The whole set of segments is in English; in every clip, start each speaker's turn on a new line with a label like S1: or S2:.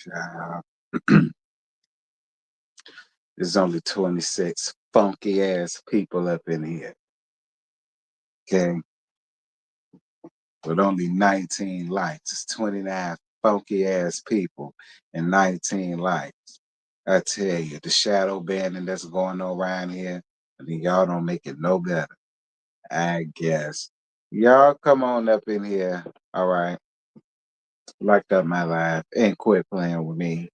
S1: Child. There's only 26 funky ass people up in here. Okay. With only 19 likes. It's 29 funky ass people and 19 likes. I tell you, the shadow banning that's going on around here, I mean, y'all don't make it no better. I guess. Y'all come on up in here. All right. Like up my life and quit playing with me.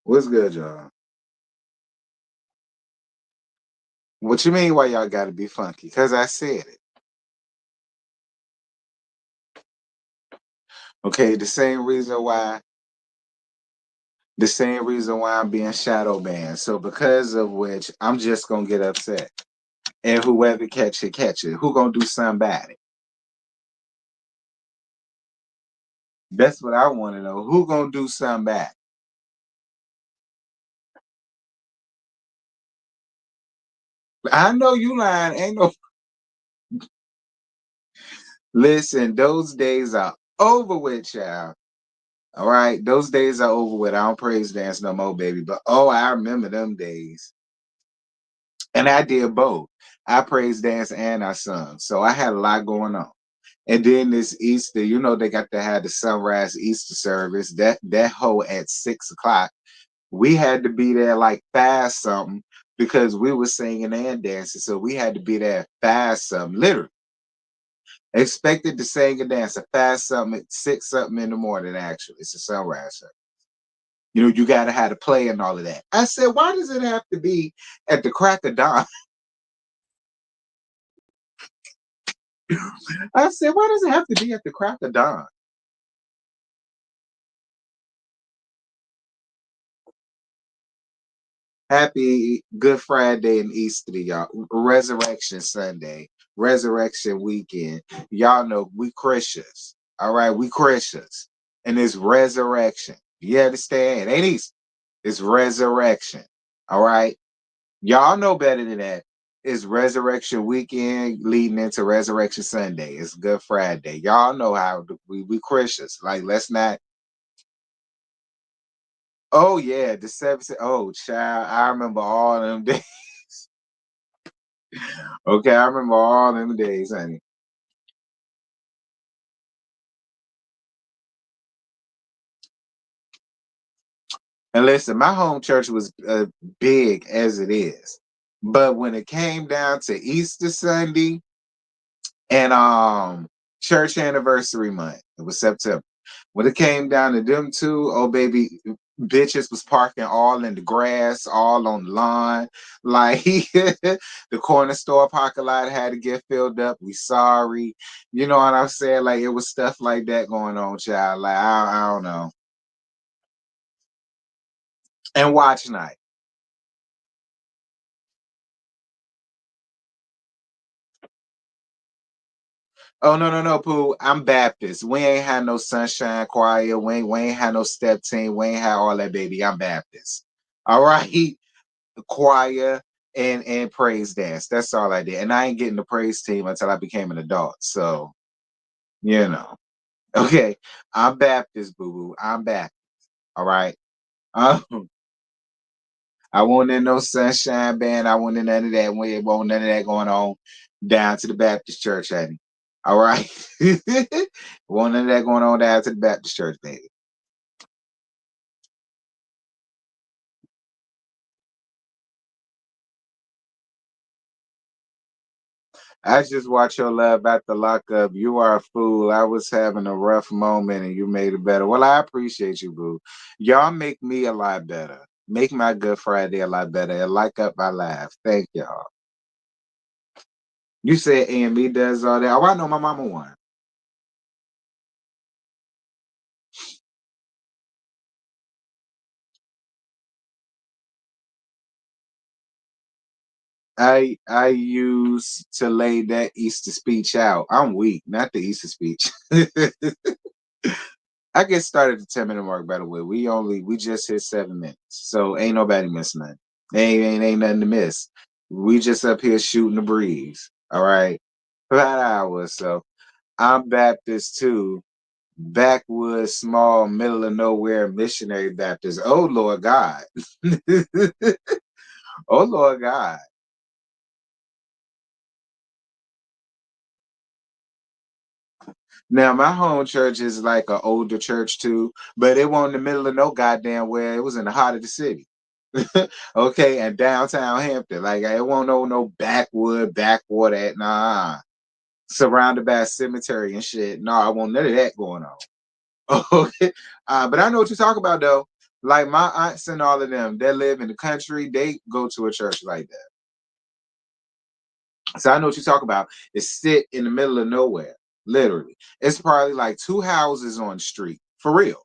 S1: What's good, y'all? What you mean why y'all gotta be funky? Because I said it. Okay, the same reason why I'm being shadow banned. So because of which I'm just gonna get upset. And whoever catch it, catch it. Who gonna do something about it? That's what I want to know. Who gonna do something about it? I know you lying. Ain't no listen, those days are over with, child. All right. Those days are over with. I don't praise dance no more, baby. But oh, I remember them days. And I did both. I praise dance and I sung. So I had a lot going on. And then this Easter, they got to have the sunrise Easter service. That hoe at 6 o'clock. We had to be there like 5 something because we were singing and dancing. So we had to be there at 5 something, literally. Expected to sing and dance at 5 something, 6 something in the morning, actually. It's a sunrise service. You got to have to play and all of that. I said, why does it have to be at the crack of dawn? I said, why does it have to be at the crack of dawn? Happy Good Friday and Easter, y'all. Resurrection Sunday, Resurrection Weekend. Y'all know we Christians. All right, we Christians. And it's resurrection. You understand? It ain't Easter. It's resurrection. All right. Y'all know better than that. It's Resurrection Weekend leading into Resurrection Sunday. It's Good Friday. Y'all know how we Christians. Like, let's not. Oh yeah, the 7th. Oh, child, I remember all them days. Okay, I remember all them days, honey. And listen, my home church was big as it is, but when it came down to Easter Sunday and church anniversary month, it was September. When it came down to them two, oh baby, bitches was parking all in the grass, all on the lawn. Like the corner store parking lot had to get filled up. We sorry. You know what I'm saying? Like it was stuff like that going on, child. Like I don't know. And watch night. Oh no, no, no, Pooh. I'm Baptist. We ain't had no sunshine choir. We ain't had no step team. We ain't had all that, baby. I'm Baptist. All right. The choir and praise dance. That's all I did. And I ain't getting the praise team until I became an adult. So, you know. Okay. I'm Baptist, boo boo. I'm Baptist. All right. Um, I won't in no sunshine band. I won't in none of that. We won't none of that going on down to the Baptist church, honey. All right. Won't none of that going on down to the Baptist church, baby. I just watch your love at the lockup. You are a fool. I was having a rough moment and you made it better. Well, I appreciate you, boo. Y'all make me a lot better. Make my Good Friday a lot better. And like up my life. Thank y'all. You said A&B does all that. Oh, I know my mama won. I used to lay that Easter speech out. I'm weak, not the Easter speech. I get started at 10-minute mark, by the way. We just hit 7 minutes. So ain't nobody missing nothing. Ain't nothing to miss. We just up here shooting the breeze. All right. About an hour or so. I'm Baptist too. Backwoods, small, middle of nowhere missionary Baptist. Oh Lord God. Oh Lord God. Now my home church is like an older church too, but it wasn't in the middle of no goddamn where. It was in the heart of the city. Okay, and downtown Hampton. Like it won't no backwater at nah. Surrounded by a cemetery and shit. No, I want none of that going on. Okay. But I know what you talk about though. Like my aunts and all of them that live in the country, they go to a church like that. So I know what you talk about. It's sit in the middle of nowhere, literally. It's probably like two houses on the street, for real.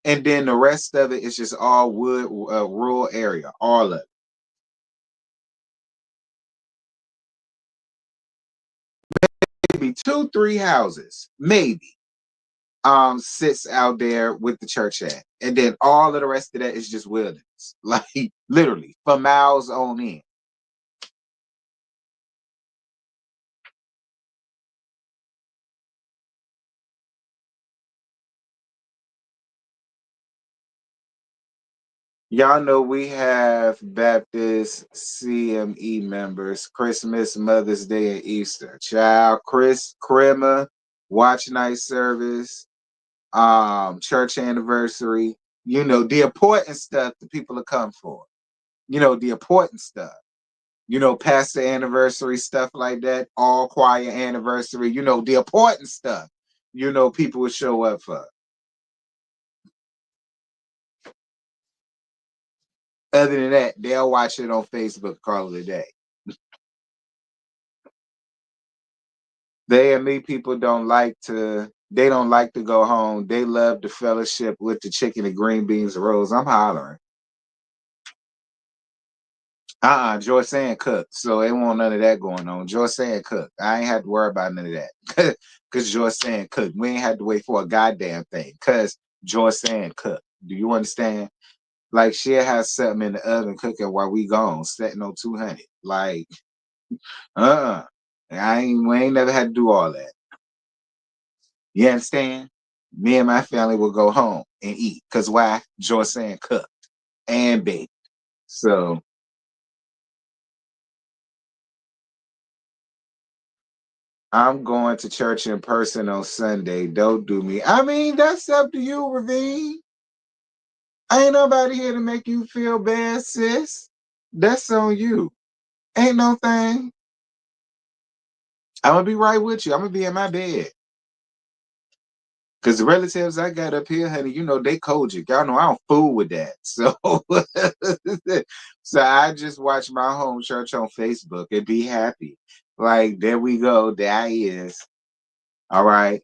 S1: And then the rest of it is just all wood, rural area, all of it. Maybe two, three houses, maybe, sits out there with the church at. And then all of the rest of that is just wilderness. Like literally for miles on in. Y'all know we have Baptist CME members, Christmas, Mother's Day, and Easter. Child, Chris, Crema, watch night service, church anniversary, the important stuff that people are come for. The important stuff. Pastor anniversary, stuff like that, all choir anniversary, the important stuff, people would show up for. Other than that, they'll watch it on Facebook, call it a day. They and me people don't like to go home. They love the fellowship with the chicken and green beans and rolls. I'm hollering. Joyce saying cook. So they want none of that going on. Joyce saying cook. I ain't had to worry about none of that. Cause Joyce saying cook. We ain't had to wait for a goddamn thing. Cause Joyce saying cook. Do you understand? Like she'll have something in the oven cooking while we gone, setting on 200. Like, uh-uh. We ain't never had to do all that. You understand? Me and my family will go home and eat. Cause why? Joyce saying cooked and baked. So I'm going to church in person on Sunday. Don't do me. I mean, that's up to you, Ravine. Ain't nobody here to make you feel bad, sis. That's on you. Ain't no thing. I'm gonna be right with you. I'm gonna be in my bed. Cause the relatives I got up here, honey, they Kojic. Y'all know I don't fool with that. So, so I just watch my home church on Facebook and be happy. Like there we go, there he is. All right,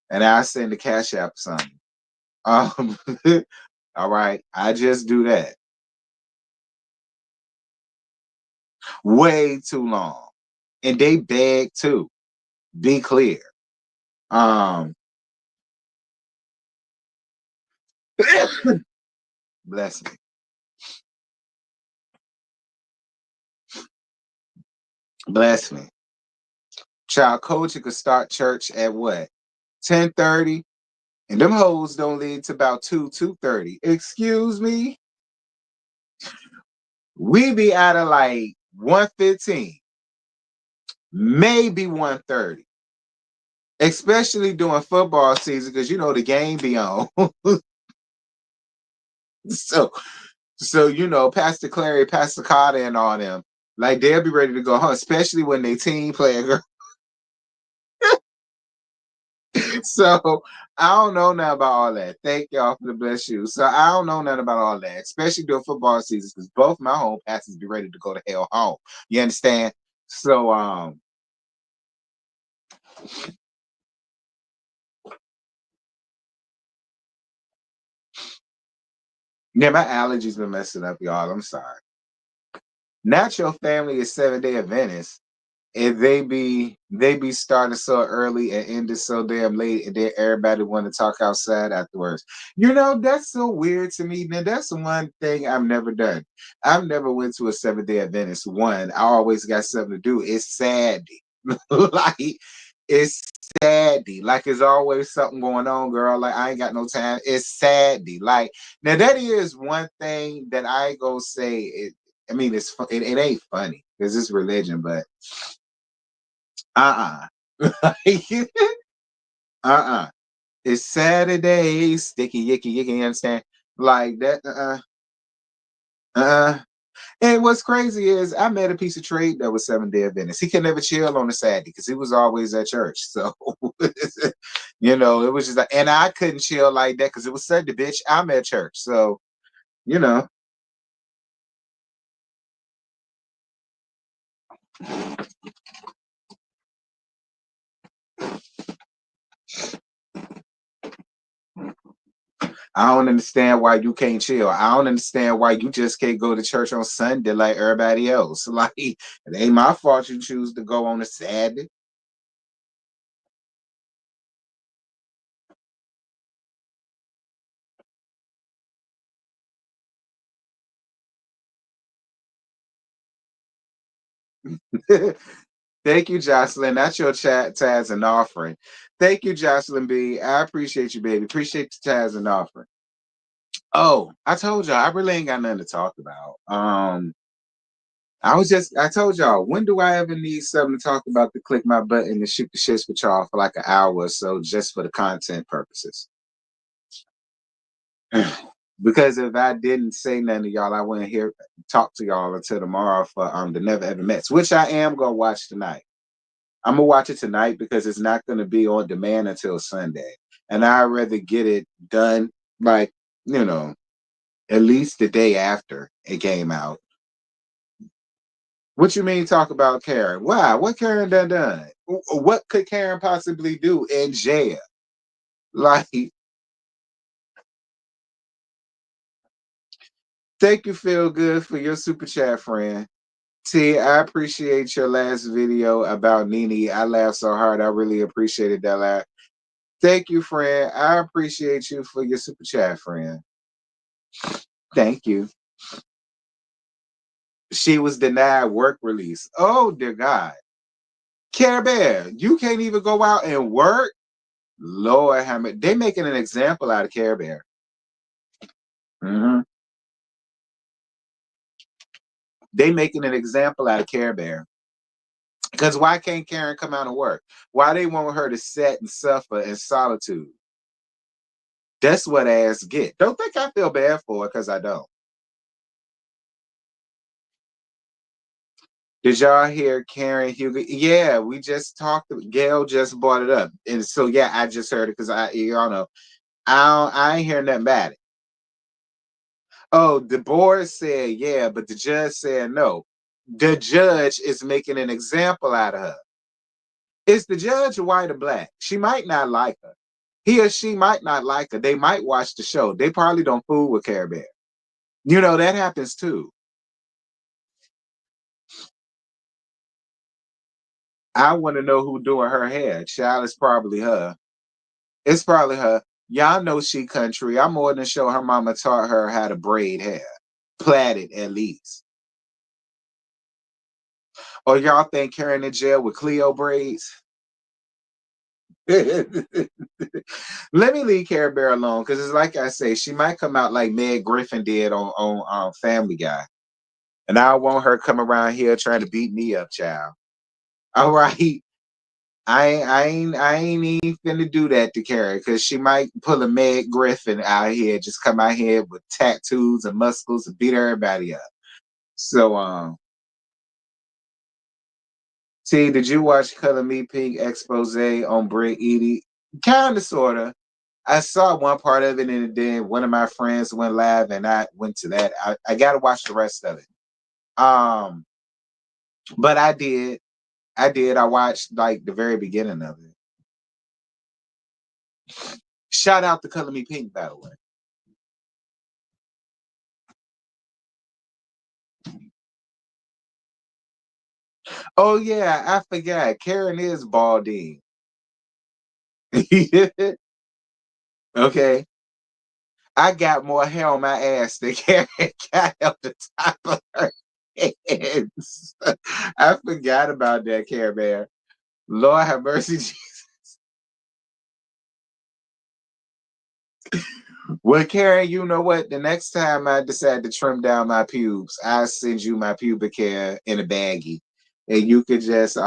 S1: and I send the cash app something. Um, all right, I just do that. Way too long, and they beg too. Be clear. Um, bless me, bless me. Child coach, you could start church at what? 10:30, and them hoes don't lead to about 2:30. Excuse me? We be out of like 1:15, maybe 1:30. Especially during football season, because the game be on. so Pastor Clary, Pastor Carter, and all them, like they'll be ready to go home, especially when they team play. So I don't know nothing about all that. Thank y'all for the bless you. So I don't know nothing about all that, especially during football season, because both my home pastors be ready to go to hell home. You understand? So yeah, my allergies been messing up, y'all. I'm sorry. Not your family is 7 Day Adventist. And they be starting so early and ended so damn late, and then everybody want to talk outside afterwards. That's so weird to me. Now that's one thing I've never done. I've never went to a 7 Day Adventist. One, I always got something to do. It's sad. Like it's sad. Like it's always something going on, girl. Like I ain't got no time. It's sad. Like now that is one thing that I ain't gonna say it. I mean, it ain't funny because it's religion, but like, it's Saturday, sticky yicky yicky, you understand? Like that, uh. And what's crazy is I met a piece of trade that was 7 Day Adventist. He could never chill on a Saturday because he was always at church. So, it was just like, and I couldn't chill like that because it was Sunday, bitch. I'm at church. So, you know, I don't understand why you can't chill. I don't understand why you just can't go to church on Sunday like everybody else. Like, it ain't my fault you choose to go on a Saturday. Thank you, Jocelyn. That's your chat, Taz, and offering. Thank you, Jocelyn B. I appreciate you, baby. Appreciate the Taz and offering. Oh, I told y'all I really ain't got nothing to talk about. I told y'all, when do I ever need something to talk about to click my button and shoot the shits with y'all for like an hour or so just for the content purposes? Because if I didn't say nothing to y'all, I wouldn't talk to y'all until tomorrow for the Never Ever Mets, which I am gonna watch tonight. I'm gonna watch it tonight because it's not gonna be on demand until Sunday, and I'd rather get it done like you know at least the day after it came out. What you mean talk about Karen? Why? What Karen done? What could Karen possibly do in jail? Like, thank you, Feel Good, for your super chat, friend. T, I appreciate your last video about Nene. I laughed so hard. I really appreciated that laugh. Thank you, friend. I appreciate you for your super chat, friend. Thank you. She was denied work release. Oh, dear God. Care Bear, you can't even go out and work? Lord, they making an example out of Care Bear. Mm-hmm. They making an example out of Care Bear. Because why can't Karen come out and work? Why they want her to sit and suffer in solitude? That's what ass get. Don't think I feel bad for her because I don't. Did y'all hear Karen Hugo? Yeah, we just talked. Gail just brought it up, and so yeah, I just heard it because y'all know, I ain't hearing nothing about it. Oh, the board said yeah, but the judge said no. The judge is making an example out of her. Is the judge white or black? She might not like her. He or she might not like her. They might watch the show. They probably don't fool with Care Bear. That happens too. I want to know who doing her hair. Child, is probably her. It's probably her. Y'all know she country. I'm more than sure her mama taught her how to braid hair. Plait it at least. Or y'all think Karen in jail with Cleo braids? Let me leave Care Bear alone because it's like I say, she might come out like Meg Griffin did on Family Guy. And I want her come around here trying to beat me up, child. All right. I ain't even finna do that to Karen because she might pull a Meg Griffin out here, just come out here with tattoos and muscles and beat everybody up. So see, did you watch Color Me Pink expose on Britt Edie? Kinda sorta. I saw one part of it and then one of my friends went live and I went to that. I gotta watch the rest of it. Um, but I did. I did. I watched like the very beginning of it. Shout out to Color Me Pink, by the way. Oh yeah, I forgot. Karen is balding. Okay. I got more hair on my ass than Karen got on the top of her head. I forgot about that, Care Bear. Lord have mercy, well, Karen, you know what? The next time I decide to trim down my pubes, I'll send you my pubic hair in a baggie. And you could just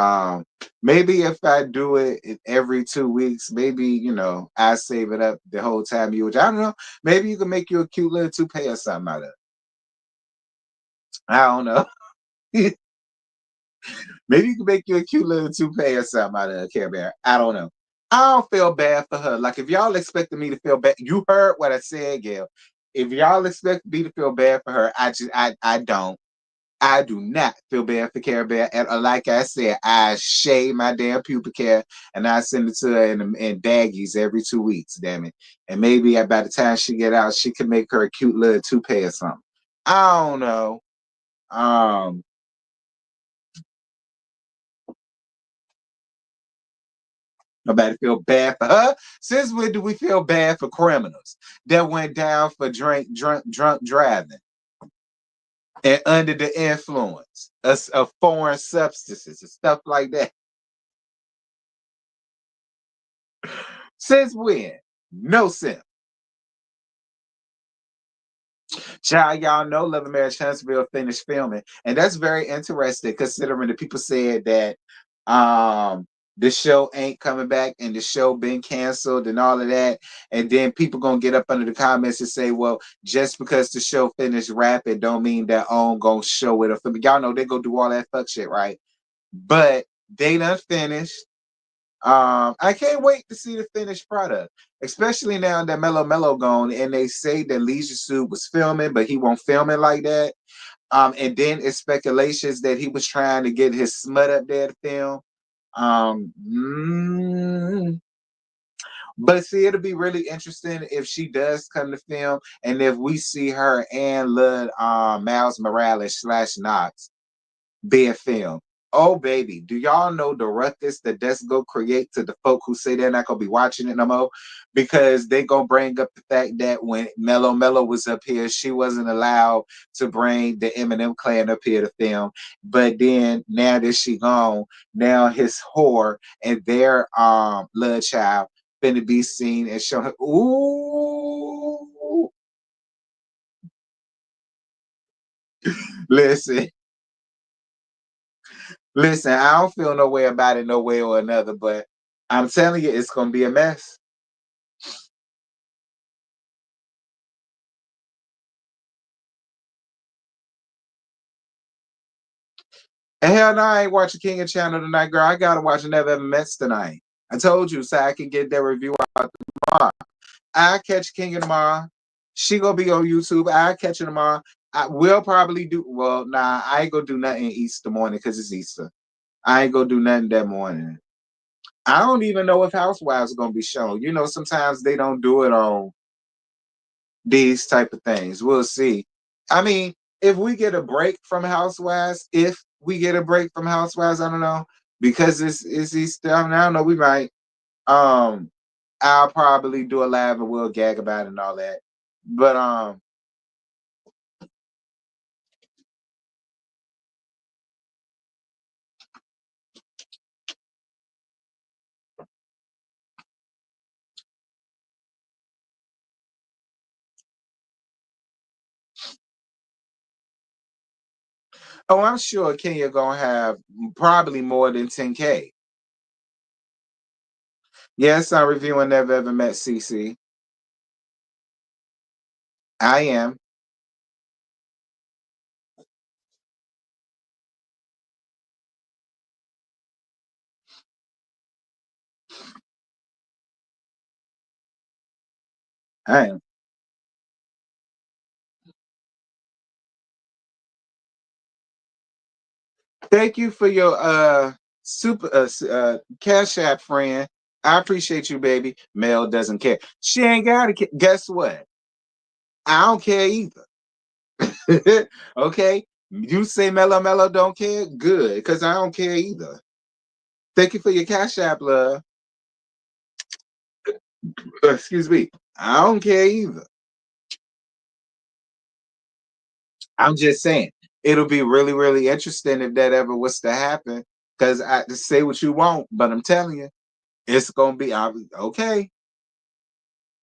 S1: maybe if I do it every 2 weeks, maybe I save it up the whole time you I don't know. Maybe you can make you a cute little toupee or something out of it. I don't know. Maybe you can make you a cute little toupee or something out of a Care Bear. I don't know. I don't feel bad for her. Like if y'all expected me to feel bad, you heard what I said, Gail. If y'all expect me to feel bad for her, I don't. I do not feel bad for Care Bear. And like I said, I shave my damn pubic hair and I send it to her in baggies every 2 weeks. Damn it. And maybe by the time she get out, she can make her a cute little toupee or something. I don't know. Um, Nobody feel bad for her. Since when do we feel bad for criminals that went down for drunk driving and under the influence of foreign substances and stuff like that? Since when? No sense. Child, y'all know Love and Marriage Huntsville finished filming, and that's very interesting considering the people said that the show ain't coming back and the show been canceled and all of that, and then people gonna get up under the comments and say, well, just because the show finished rapid don't mean that on gonna show it. Y'all know they go do all that fuck shit, right? But they done finished. I can't wait to see the finished product, especially now that Mello gone, and they say that Leisure Suit was filming, but he won't film it like that. And then it's speculations that he was trying to get his smut up there to film. Um, mm, but see, it'll be really interesting if she does come to film, and if we see her and Lud, Miles Morales / Knox being filmed. Oh baby, do y'all know the ruckus that that's gonna create to the folk who say they're not gonna be watching it no more? Because they gonna bring up the fact that when Mello was up here, she wasn't allowed to bring the Eminem clan up here to film. But then now that she gone, now his whore and their blood child finna be seen and shown. Ooh, listen. Listen, I don't feel no way about it, no way or another, but I'm telling you, it's gonna be a mess. And hell no, I ain't watching King of Channel tonight, girl. I gotta watch Never Ever Mets tonight. I told you, so I can get that review out tomorrow. I catch King of tomorrow. She gonna be on YouTube. I catch her tomorrow. I will probably do well. Nah, I ain't gonna do nothing Easter morning because it's Easter. I ain't gonna do nothing that morning. I don't even know if Housewives are gonna be shown. Sometimes they don't do it on these type of things. We'll see. I mean, if we get a break from Housewives, I don't know, because it's Easter. I mean, I don't know. We might. Um, I'll probably do a live and we'll gag about it and all that. But oh, I'm sure Kenya gonna have probably more than 10K. Yes, I'm reviewing Never Ever Met CC. I am. I am. Thank you for your super cash app friend. I appreciate you, baby. Mel doesn't care. She ain't got to. Guess what? I don't care either. Okay. You say Mellow Mellow don't care? Good, because I don't care either. Thank you for your Cash App, love. Excuse me. I don't care either. I'm just saying it'll be really, really interesting if that ever was to happen. Because I just say what you want, but I'm telling you, it's gonna be okay.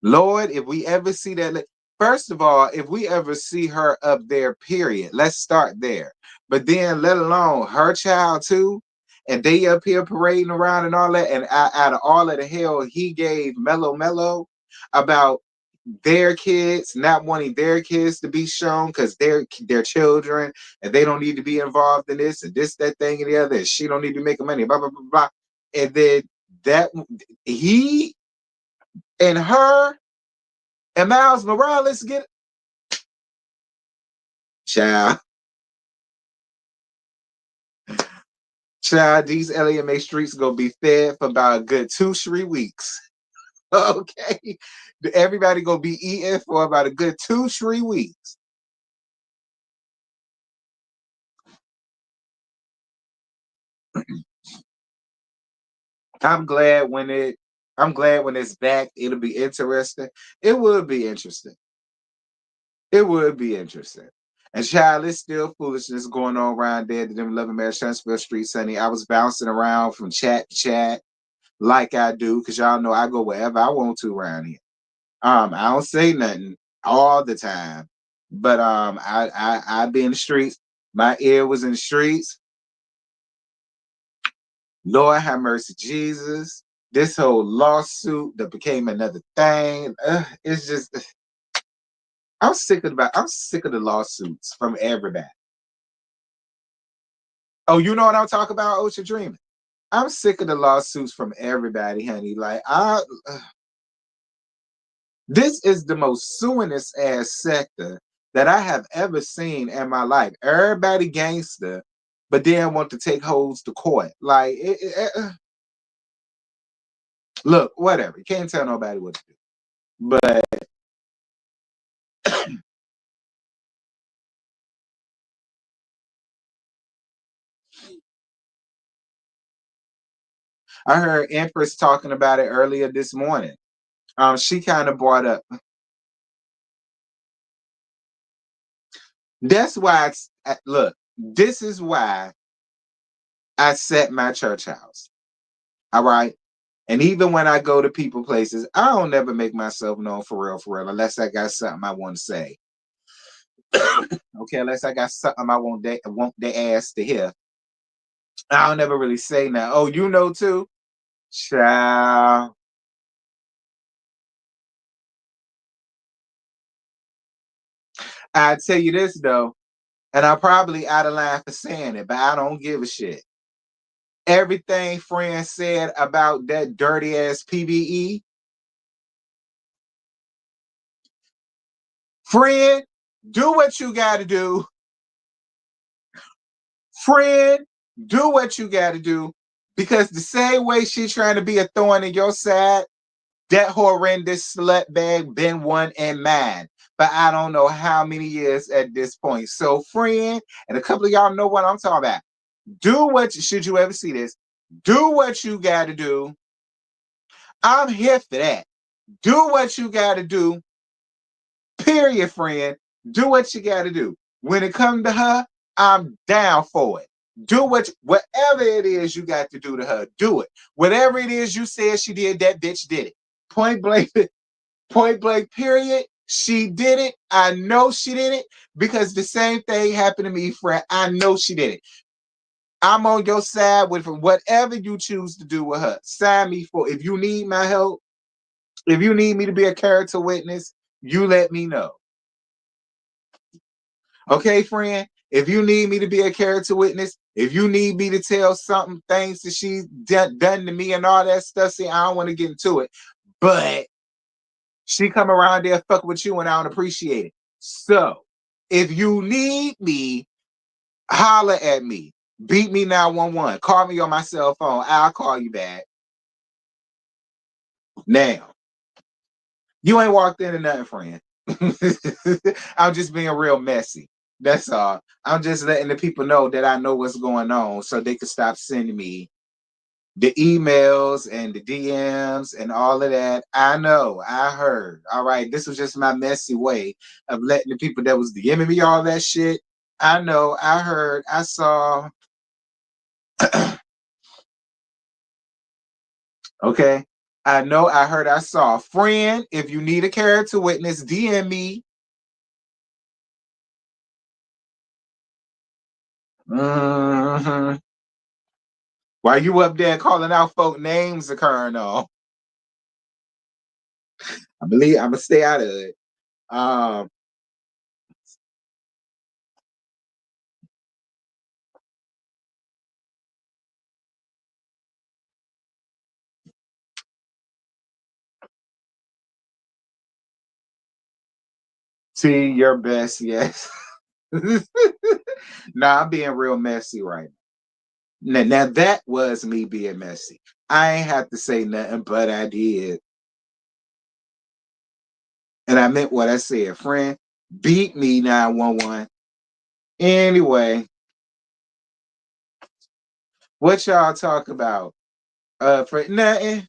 S1: Lord, if we ever see that, first of all, if we ever see her up there, period, let's start there. But then, let alone her child too, and they up here parading around and all that, and out of all of the hell he gave Mellow Mellow about their kids, not wanting their kids to be shown because they're their children and they don't need to be involved in this and this, that thing, and the other, and she don't need to make money, blah, blah, blah, blah. And then that he and her and Miles Morales get child, child. These LAMA streets gonna be fed for about a good 2-3 weeks. Okay, everybody gonna be eating for about a good 2-3 weeks. I'm glad when it. I'm glad when it's back. It'll be interesting. It would be interesting. It would be interesting. And child, it's still foolishness going on around there to them loving man Transfer Street, Sunny. I was bouncing around from chat to chat like I do, because y'all know I go wherever I want to around here. I don't say nothing all the time, but I be in the streets. My ear was in the streets. Lord have mercy, Jesus. This whole lawsuit that became another thing. It's just I'm sick of the lawsuits from everybody. Oh, you know what I'm talking about, Ocean Dreaming? I'm sick of the lawsuits from everybody, honey. Like this is the most suingest ass sector that I have ever seen in my life. Everybody gangster, but then want to take hoes to court. Like, look, whatever. You can't tell nobody what to do. But I heard Empress talking about it earlier this morning. She kind of brought up. That's why. Look, this is why I set my church house. All right. And even when I go to people places, I don't never make myself known for real, unless I got something I want to say. Okay, unless I got something I want their ass to hear. I don't never really say now. Oh, you know too? Child. I tell you this though, and I'm probably out of line for saying it, but I don't give a shit. Everything Fren said about that dirty ass PVE, Fren, do what you gotta do. Fren, do what you gotta do. Because the same way she's trying to be a thorn in your side, that horrendous slut bag been one in mine for I don't know how many years at this point. So, friend, and a couple of y'all know what I'm talking about. Do what should you ever see this? Do what you got to do. I'm here for that. Do what you got to do. Period, friend. Do what you got to do. When it comes to her, I'm down for it. Do whatever it is you got to do to her. Do it. Whatever it is you said she did, that bitch did it. Point blank. Point blank, period. She did it. I know she did it because the same thing happened to me, friend. I know she did it. I'm on your side with whatever you choose to do with her. Sign me for if you need my help, if you need me to be a character witness, you let me know. Okay, friend? If you need me to be a character witness, if you need me to tell something, things that she's done to me and all that stuff, see, I don't want to get into it. But she come around there fuck with you and I don't appreciate it. So if you need me, holler at me. Beat me 911. Call me on my cell phone. I'll call you back. Now, you ain't walked into nothing, friend. I'm just being real messy. That's all. I'm just letting the people know that I know what's going on so they can stop sending me the emails and the DMs and all of that. I know, I heard. All right, this was just my messy way of letting the people that was DMing me all that shit. I know, I heard, I saw. Okay. I know, I heard, I saw. Friend, if you need a character witness, DM me. Mm-hmm. While you up there calling out folk names occurring on, I believe I'm gonna stay out of it. Um, see your best, yes. Nah, I'm being real messy right now, that was me being messy. I ain't have to say nothing, but I did. And I meant what I said. Friend, beat me 911. Anyway, what y'all talk about? For nothing,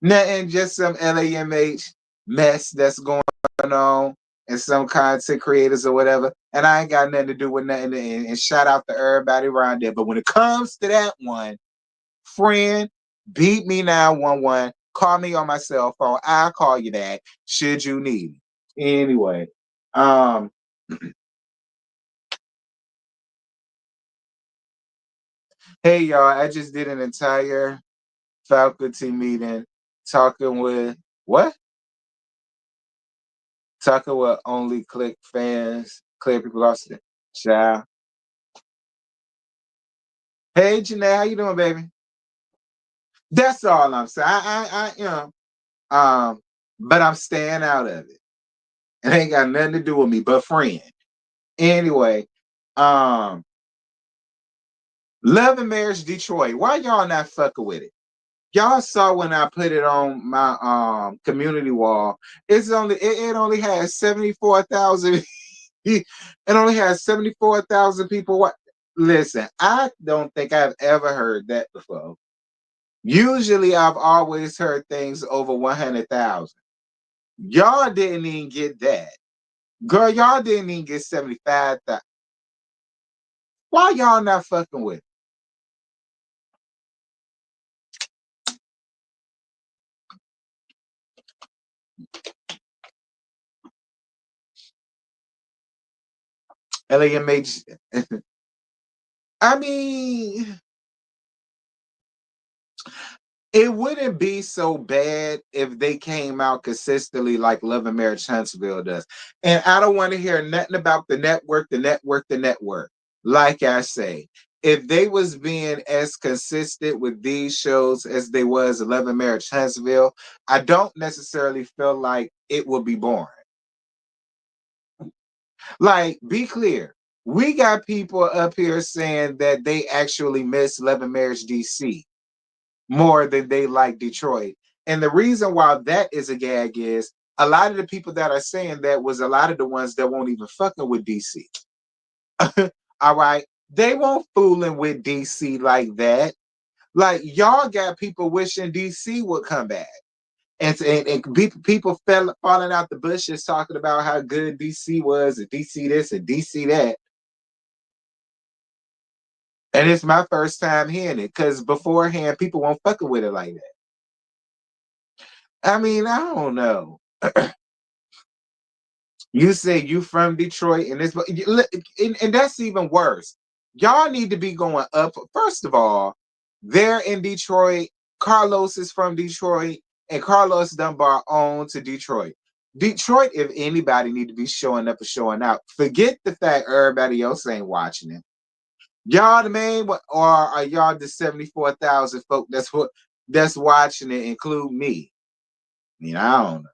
S1: nothing, just some LAMH mess that's going on and some content creators or whatever. And I ain't got nothing to do with nothing. And shout out to everybody around there. But when it comes to that one, friend, beat me 911. Call me on my cell phone. I'll call you that should you need me. Anyway, um, hey y'all, I just did an entire faculty meeting talking with what? Talking with only click fans, clear people lost it. Ciao. Hey Janae, how you doing, baby? That's all I'm saying. Um, but I'm staying out of it. It ain't got nothing to do with me, but friend. Anyway, um, Love and Marriage Detroit. Why y'all not fucking with it? Y'all saw when I put it on my community wall. It only has 74,000. It only has 74,000 people. What? Listen, I don't think I've ever heard that before. Usually, I've always heard things over 100,000. Y'all didn't even get that. Girl, y'all didn't even get 75,000. Why y'all not fucking with it? LAMH. I mean, it wouldn't be so bad if they came out consistently like Love and Marriage Huntsville does. And I don't want to hear nothing about the network, the network, the network. Like I say, if they was being as consistent with these shows as they was Love and Marriage Huntsville, I don't necessarily feel like it would be boring. Like, be clear. We got people up here saying that they actually miss Love and Marriage DC more than they like Detroit. And the reason why that is a gag is a lot of the people that are saying that was a lot of the ones that won't even fucking with DC. All right. They won't fooling with DC like that. Like y'all got people wishing DC would come back. And people falling out the bushes talking about how good DC was and DC this and DC that. And it's my first time hearing it because beforehand people won't fucking with it like that. I mean, I don't know. You say you from Detroit, and and that's even worse. Y'all need to be going up. First of all, they're in Detroit. Carlos is from Detroit, and Carlos Dunbar owns to Detroit. Detroit, if anybody, need to be showing up and showing out. Forget the fact everybody else ain't watching it. Y'all the main, or are y'all the 74,000 folk that's watching it, include me? I mean, I don't know.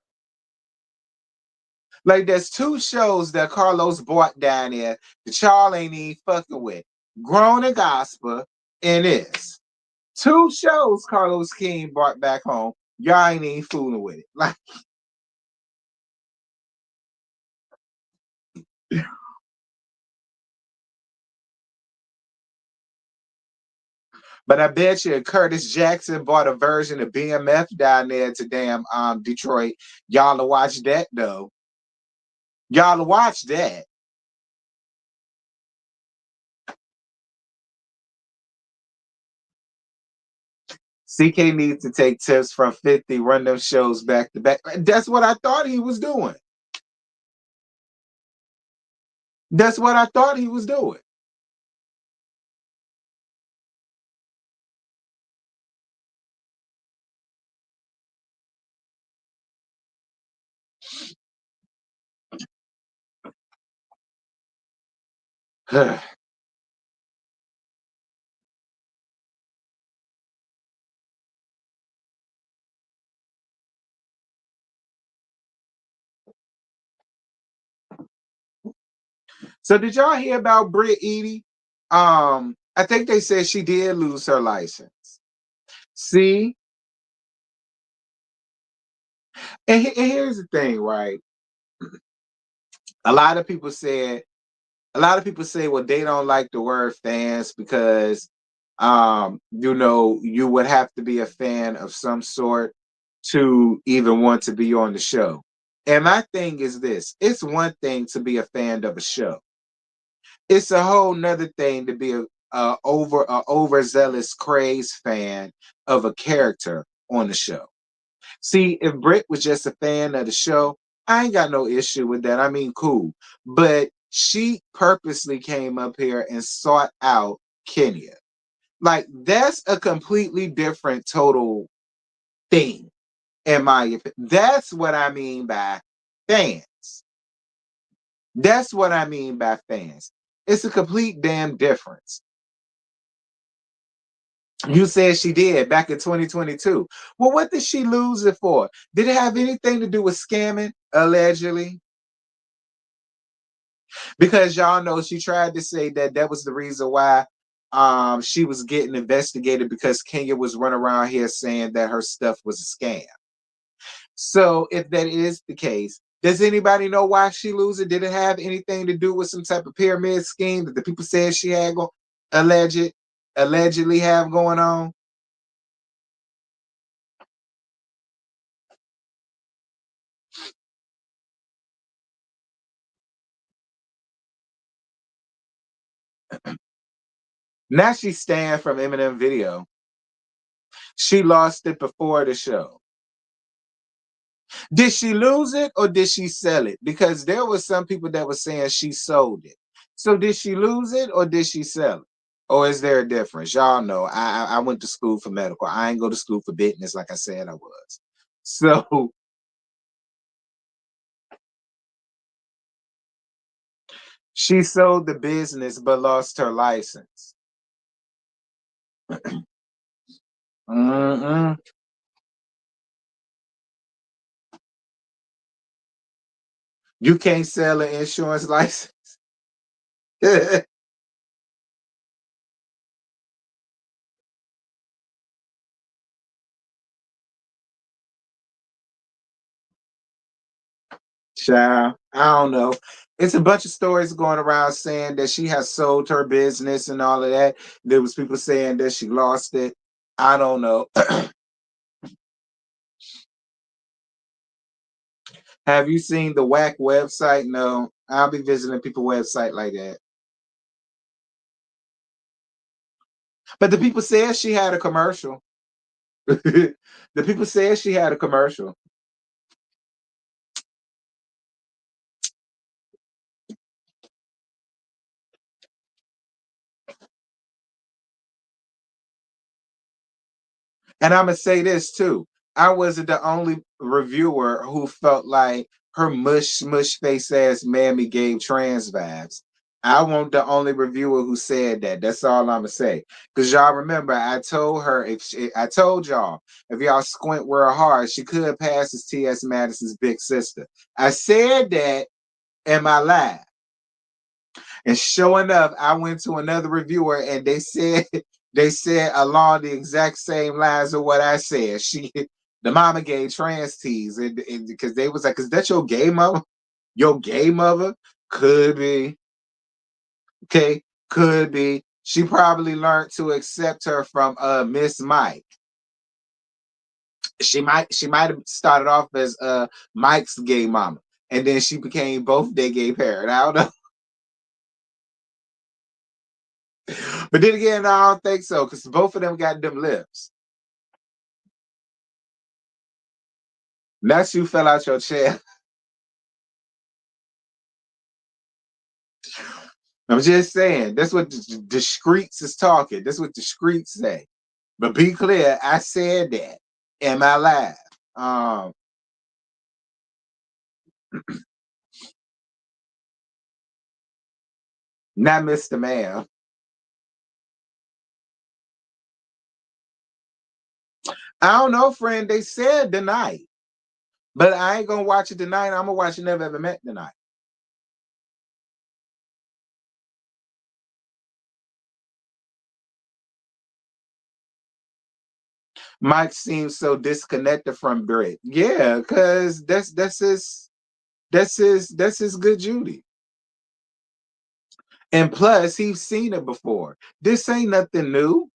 S1: Like there's two shows that Carlos bought down there that y'all ain't even fucking with. Grown and Gospel and this. Two shows Carlos King brought back home. Y'all ain't even fooling with it. Like But I bet you Curtis Jackson bought a version of BMF down there to damn Detroit. Y'all to watch that though. Y'all to watch that. CK needs to take tips from 50, run them shows back to back. That's what I thought he was doing. That's what I thought he was doing. So did y'all hear about Britt Edie? I think they said she did lose her license. See, and here's the thing, right? A lot of people said, well, they don't like the word fans because, you would have to be a fan of some sort to even want to be on the show. And my thing is this: it's one thing to be a fan of a show. It's a whole nother thing to be a overzealous craze fan of a character on the show. See, if Britt was just a fan of the show, I ain't got no issue with that. I mean, cool. But she purposely came up here and sought out Kenya. Like, that's a completely different total thing, in my opinion. That's what I mean by fans. That's what I mean by fans. It's a complete damn difference. You said she did back in 2022. Well, what did she lose it for? Did it have anything to do with scamming, allegedly? Because y'all know she tried to say that that was the reason why she was getting investigated, because Kenya was running around here saying that her stuff was a scam. So if that is the case, does anybody know why she lose it? Did it have anything to do with some type of pyramid scheme that the people said she had allegedly have going on? Now she's staying from Eminem video. She lost it before the show. Did she lose it or did she sell it? Because there was some people that were saying she sold it. So did she lose it or did she sell it? Or is there a difference? Y'all know I went to school for medical. I ain't go to school for business like I said I was. So she sold the business but lost her license. Mm-mm. You can't sell an insurance license. Child, I don't know. It's a bunch of stories going around saying that she has sold her business and all of that. There was people saying that she lost it. I don't know. Have you seen the whack website? No, I'll be visiting people's website like that. But the people said she had a commercial. The people said she had a commercial. And I'm gonna say this too. I wasn't the only reviewer who felt like her mush face ass mammy gave trans vibes. I wasn't the only reviewer who said that. That's all I'm gonna say. Cause y'all remember, I told her I told y'all if y'all squint real hard, she could pass as T.S. Madison's big sister. I said that in my live. And sure enough, I went to another reviewer and they said they said along the exact same lines of what I said. The mama gave trans teas, and because they was like, "Is that your gay mother? Your gay mother could be okay, could be." She probably learned to accept her from Miss Mike. She might have started off as Mike's gay mama, and then she became both their gay parent. I don't know. But then again, I don't think so, because both of them got them lips. That's you fell out your chair. I'm just saying, that's what the streets is talking. That's what the streets say. But be clear, I said that in my life. Not Mr. Ma'am. I don't know, friend. They said tonight, but I ain't gonna watch it tonight. I'm gonna watch it Never Ever Met tonight. Mike seems so disconnected from Britt. Yeah, because that's his good Judy. And plus, he's seen it before. This ain't nothing new.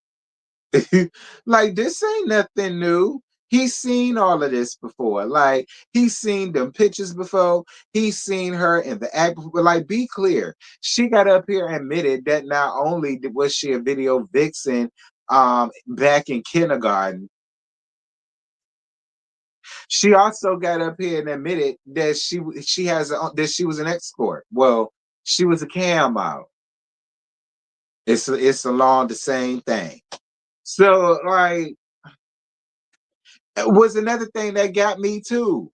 S1: Like, this ain't nothing new. He's seen all of this before. Like, he's seen them pictures before. He's seen her in the act before. Like, be clear. She got up here and admitted that not only was she a video vixen back in kindergarten, she also got up here and admitted that that she was an escort. Well, she was a cam model. It's along the same thing. So, like, it was another thing that got me too.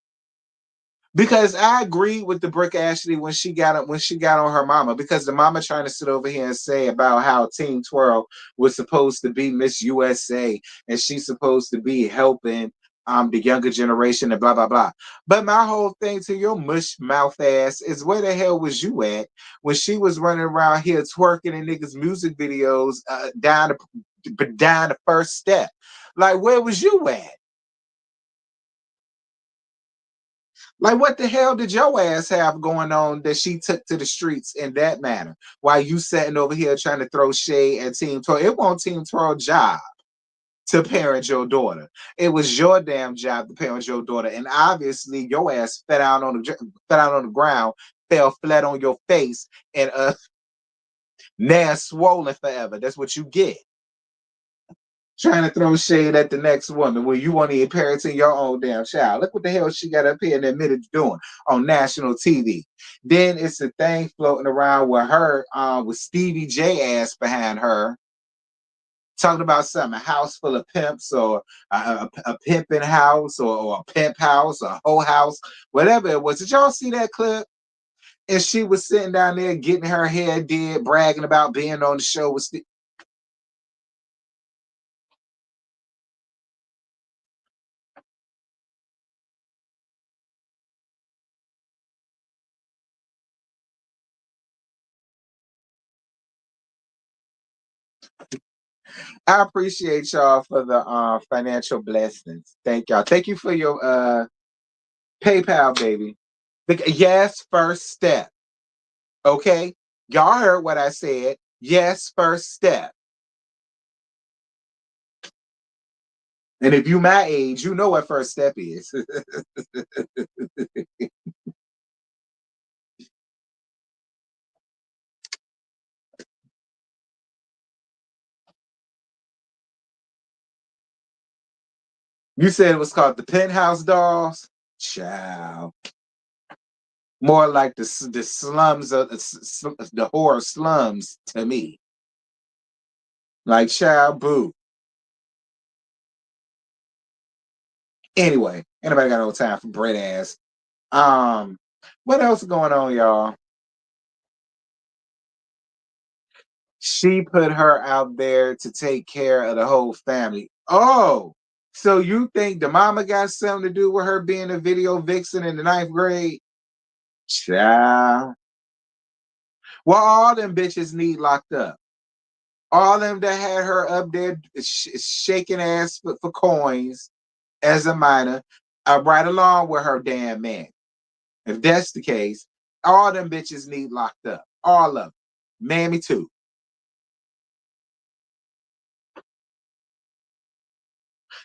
S1: Because I agree with the Brick Ashley when she got on her mama, because the mama trying to sit over here and say about how Team Twirl was supposed to be Miss USA and she's supposed to be helping the younger generation and blah blah blah. But my whole thing to your mush mouth ass is, where the hell was you at when she was running around here twerking in niggas' music videos down the first step? Like, where was you at? Like, what the hell did your ass have going on that she took to the streets in that manner? While you sitting over here trying to throw shade at Team Twirl. It wasn't Team Twirl's job to parent your daughter. It was your damn job to parent your daughter. And obviously your ass fell out on the ground, fell flat on your face, and now swollen forever. That's what you get. Trying to throw shade at the next woman when you want to be parenting your own damn child. Look what the hell she got up here and admitted to doing on national TV. Then it's a thing floating around with her, with Stevie J ass behind her, talking about something, a house full of pimps, or a pimping house, or a pimp house, or a whole house, whatever it was. Did y'all see that clip? And she was sitting down there getting her hair did, bragging about being on the show with Stevie. I appreciate y'all for the financial blessings. Thank y'all. Thank you for your PayPal, baby. Yes, first step. Okay? Y'all heard what I said. Yes, first step. And if you my age, you know what first step is. You said it was called the Penthouse Dolls? Child. More like the slums of the horror slums to me. Like, child, boo. Anyway, anybody got no time for bread ass? Um, what else is going on, y'all? She put her out there to take care of the whole family. Oh, so you think the mama got something to do with her being a video vixen in the ninth grade? Child. Well, all them bitches need locked up. All them that had her up there shaking ass for coins as a minor, right along with her damn man. If that's the case, all them bitches need locked up. All of them. Mammy too.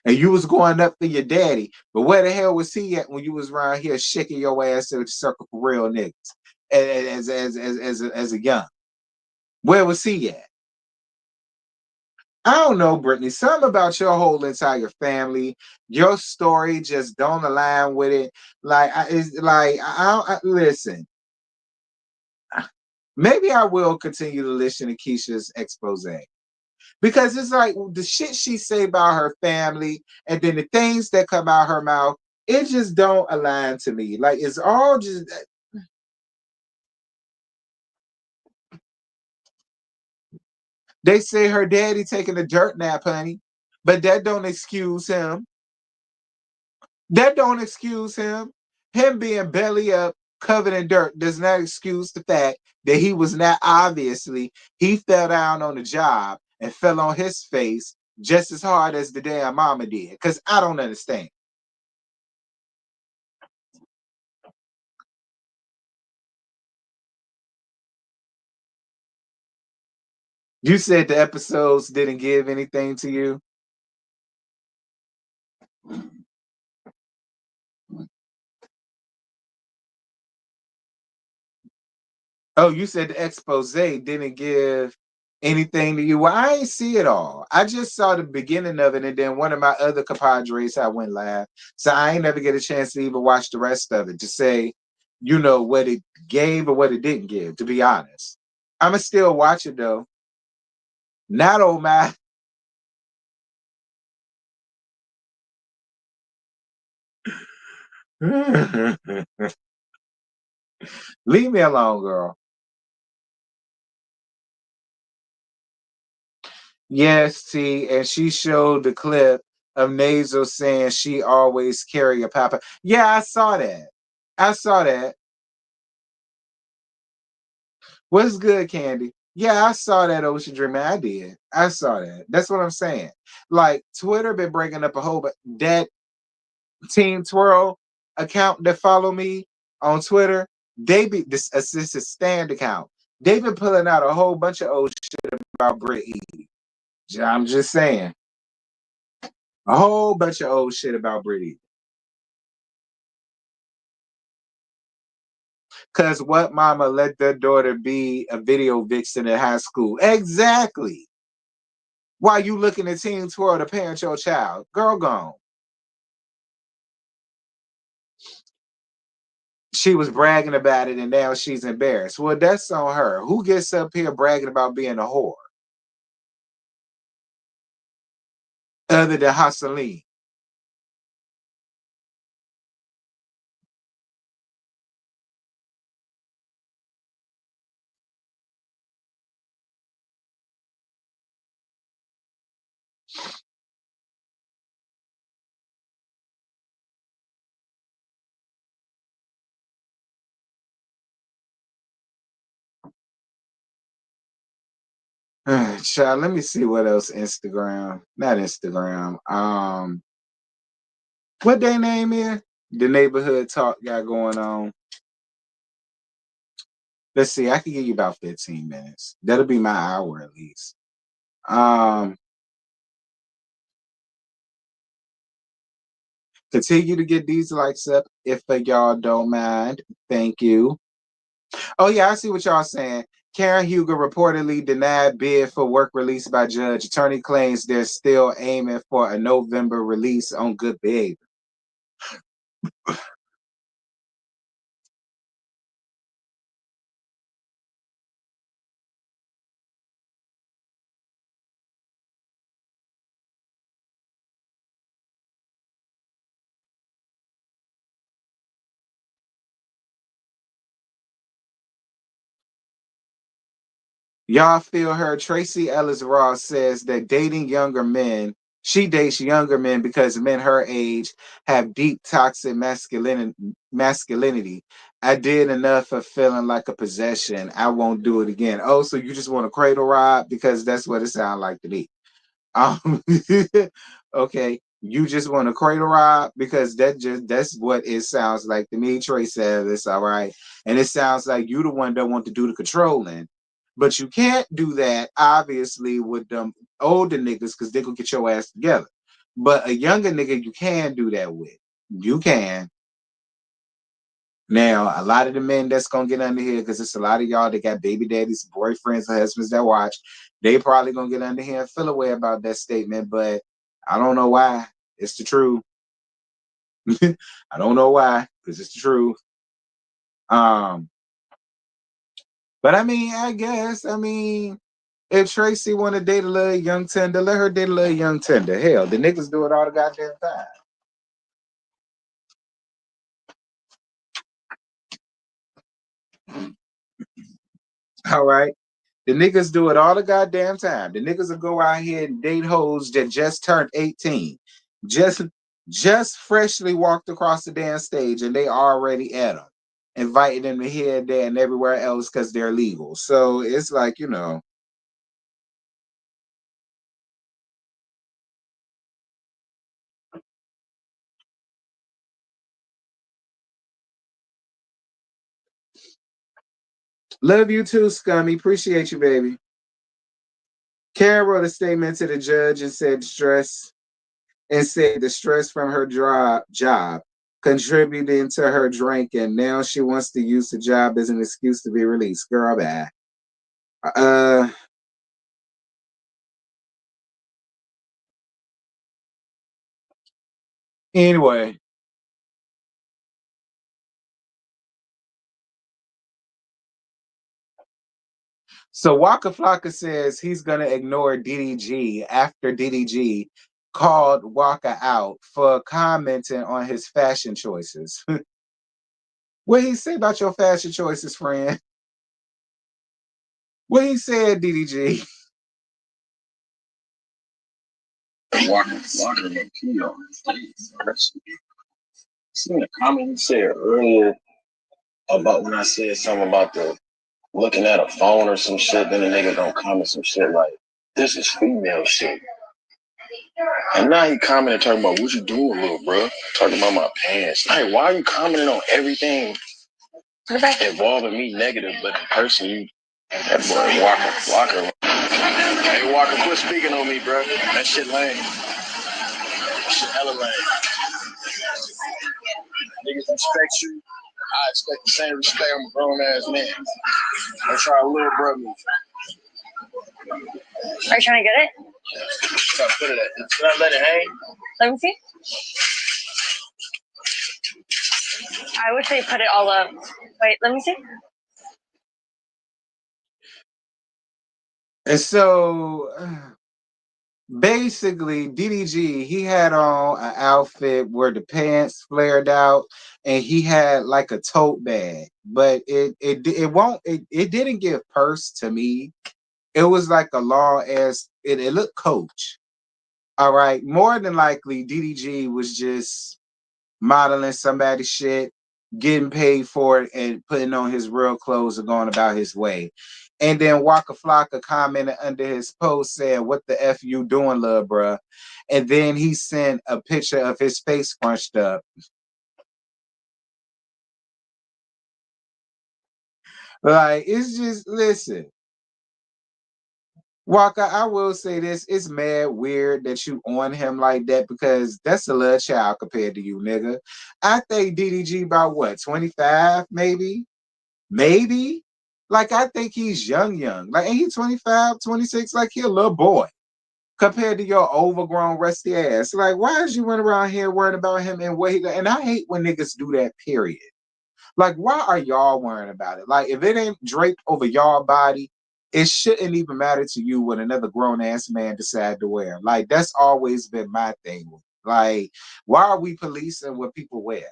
S1: And you was going up for your daddy. But where the hell was he at when you was around here shaking your ass in a circle for real niggas as a young? Where was he at? I don't know, Brittany. Something about your whole entire family, your story just don't align with it. Like, it's like listen. Maybe I will continue to listen to Keisha's expose because it's like the shit she say about her family, and then the things that come out her mouth, it just don't align to me. Like it's all just. They say her daddy taking a dirt nap, honey, but that don't excuse him. That don't excuse him. Him being belly up, covered in dirt, does not excuse the fact that he was not obviously, he fell down on the job and fell on his face just as hard as the damn mama did. Because I don't understand. You said the episodes didn't give anything to you. Oh, you said the expose didn't give anything to you. Well, I ain't see it all. I just saw the beginning of it, and then one of my other compadres I went live. So I ain't never get a chance to even watch the rest of it to say, what it gave or what it didn't give, to be honest. I'ma still watch it though. Not on my leave me alone, girl. Yes, see, and she showed the clip of Nasal saying she always carry a papa. Yeah, I saw that. I saw that. What's good, Candy? Yeah, I saw that Ocean Dreamer. I did. I saw that. That's what I'm saying. Like Twitter been breaking up a whole, but that Team Twirl account that follow me on Twitter, they be this assisted stand account. They've been pulling out a whole bunch of old shit about Brit Easy. I'm just saying, a whole bunch of old shit about Brit Easy. Cause what mama let their daughter be a video vixen in high school? Exactly. Why you looking at Teen Twirl to parent your child? Girl gone. She was bragging about it and now she's embarrassed. Well, that's on her. Who gets up here bragging about being a whore? Other than Hassaleen. Child, let me see what else Instagram. Not Instagram. What their name is? The neighborhood talk got going on. Let's see, I can give you about 15 minutes. That'll be my hour at least. Um, Continue to get these likes up if y'all don't mind. Thank you. Oh yeah, I see what y'all saying. Karen Huger reportedly denied bid for work release by judge. Attorney claims they're still aiming for a November release on good behavior. Y'all feel her? Tracy Ellis Ross says that dating younger men, she dates younger men because men her age have deep toxic masculinity. I did enough of feeling like a possession. I won't do it again. Oh, so you just want to cradle rob because that's what it sounds like to me. Um, okay, you just want to cradle rob because that's what it sounds like to me. Trey said it's all right, and it sounds like you the one that want to do the controlling, but you can't do that obviously with them older niggas because they gonna get your ass together. But a younger nigga, you can do that with. You can. Now, a lot of the men that's gonna get under here, because it's a lot of y'all that got baby daddies, boyfriends, or husbands that watch, they probably gonna get under here and feel a way about that statement, but I don't know why. It's the truth. I don't know why, because it's the truth. Um, but I mean, if Tracy want to date a little young tender, let her date a little young tender. Hell, the niggas do it all the goddamn time. All right. The niggas do it all the goddamn time. The niggas will go out here and date hoes that just turned 18. Just just freshly walked across the damn stage and they already at them. Inviting them to here, there, and everywhere else because they're legal. So it's like, love you too, Scummy. Appreciate you, baby. Karen wrote a statement to the judge and said the stress from her job contributing to her drinking. Now she wants to use the job as an excuse to be released. Girl, bad. Uh, anyway, so Waka Flocka says he's gonna ignore DDG after DDG called Waka out for commenting on his fashion choices. What he say about your fashion choices, friend? What he said, DDG?
S2: Walker and pee on his face. Seen a comment he said earlier about when I said something about the looking at a phone or some shit, then the nigga don't comment some shit like, this is female shit. And now he commented talking about what you doing, little bro. Talking about my pants. Like, why are you commenting on everything involving me negative, but in person you that boy Walker. Hey Walker, quit speaking on me, bro. That shit lame. That shit hella lame. Niggas respect you. I expect the same respect. I'm a grown ass man. I try a little brother.
S3: Are you trying to get it?
S2: Should I put it at? Should I let it hang?
S3: Let me see. I wish they put it all up. Wait, let me see.
S1: And so basically, DDG, he had on an outfit where the pants flared out and he had like a tote bag, but it didn't give purse to me. It was like a long ass, it looked coach. All right. More than likely, DDG was just modeling somebody's shit, getting paid for it, and putting on his real clothes and going about his way. And then Waka Flocka commented under his post saying, "What the F you doing, lil' bruh?" And then he sent a picture of his face scrunched up. Like, it's just, listen. Walker, I will say this: it's mad weird that you on him like that because that's a little child compared to you, nigga. I think DDG about what, 25, maybe? Maybe? Like, I think he's young. Like, ain't he 25, 26? Like, he a little boy compared to your overgrown rusty ass. Like, why is you running around here worrying about him and what he, and I hate when niggas do that, period. Like, why are y'all worrying about it? Like, if it ain't draped over y'all body, it shouldn't even matter to you what another grown ass man decide to wear. Like, that's always been my thing. Like, why are we policing what people wear?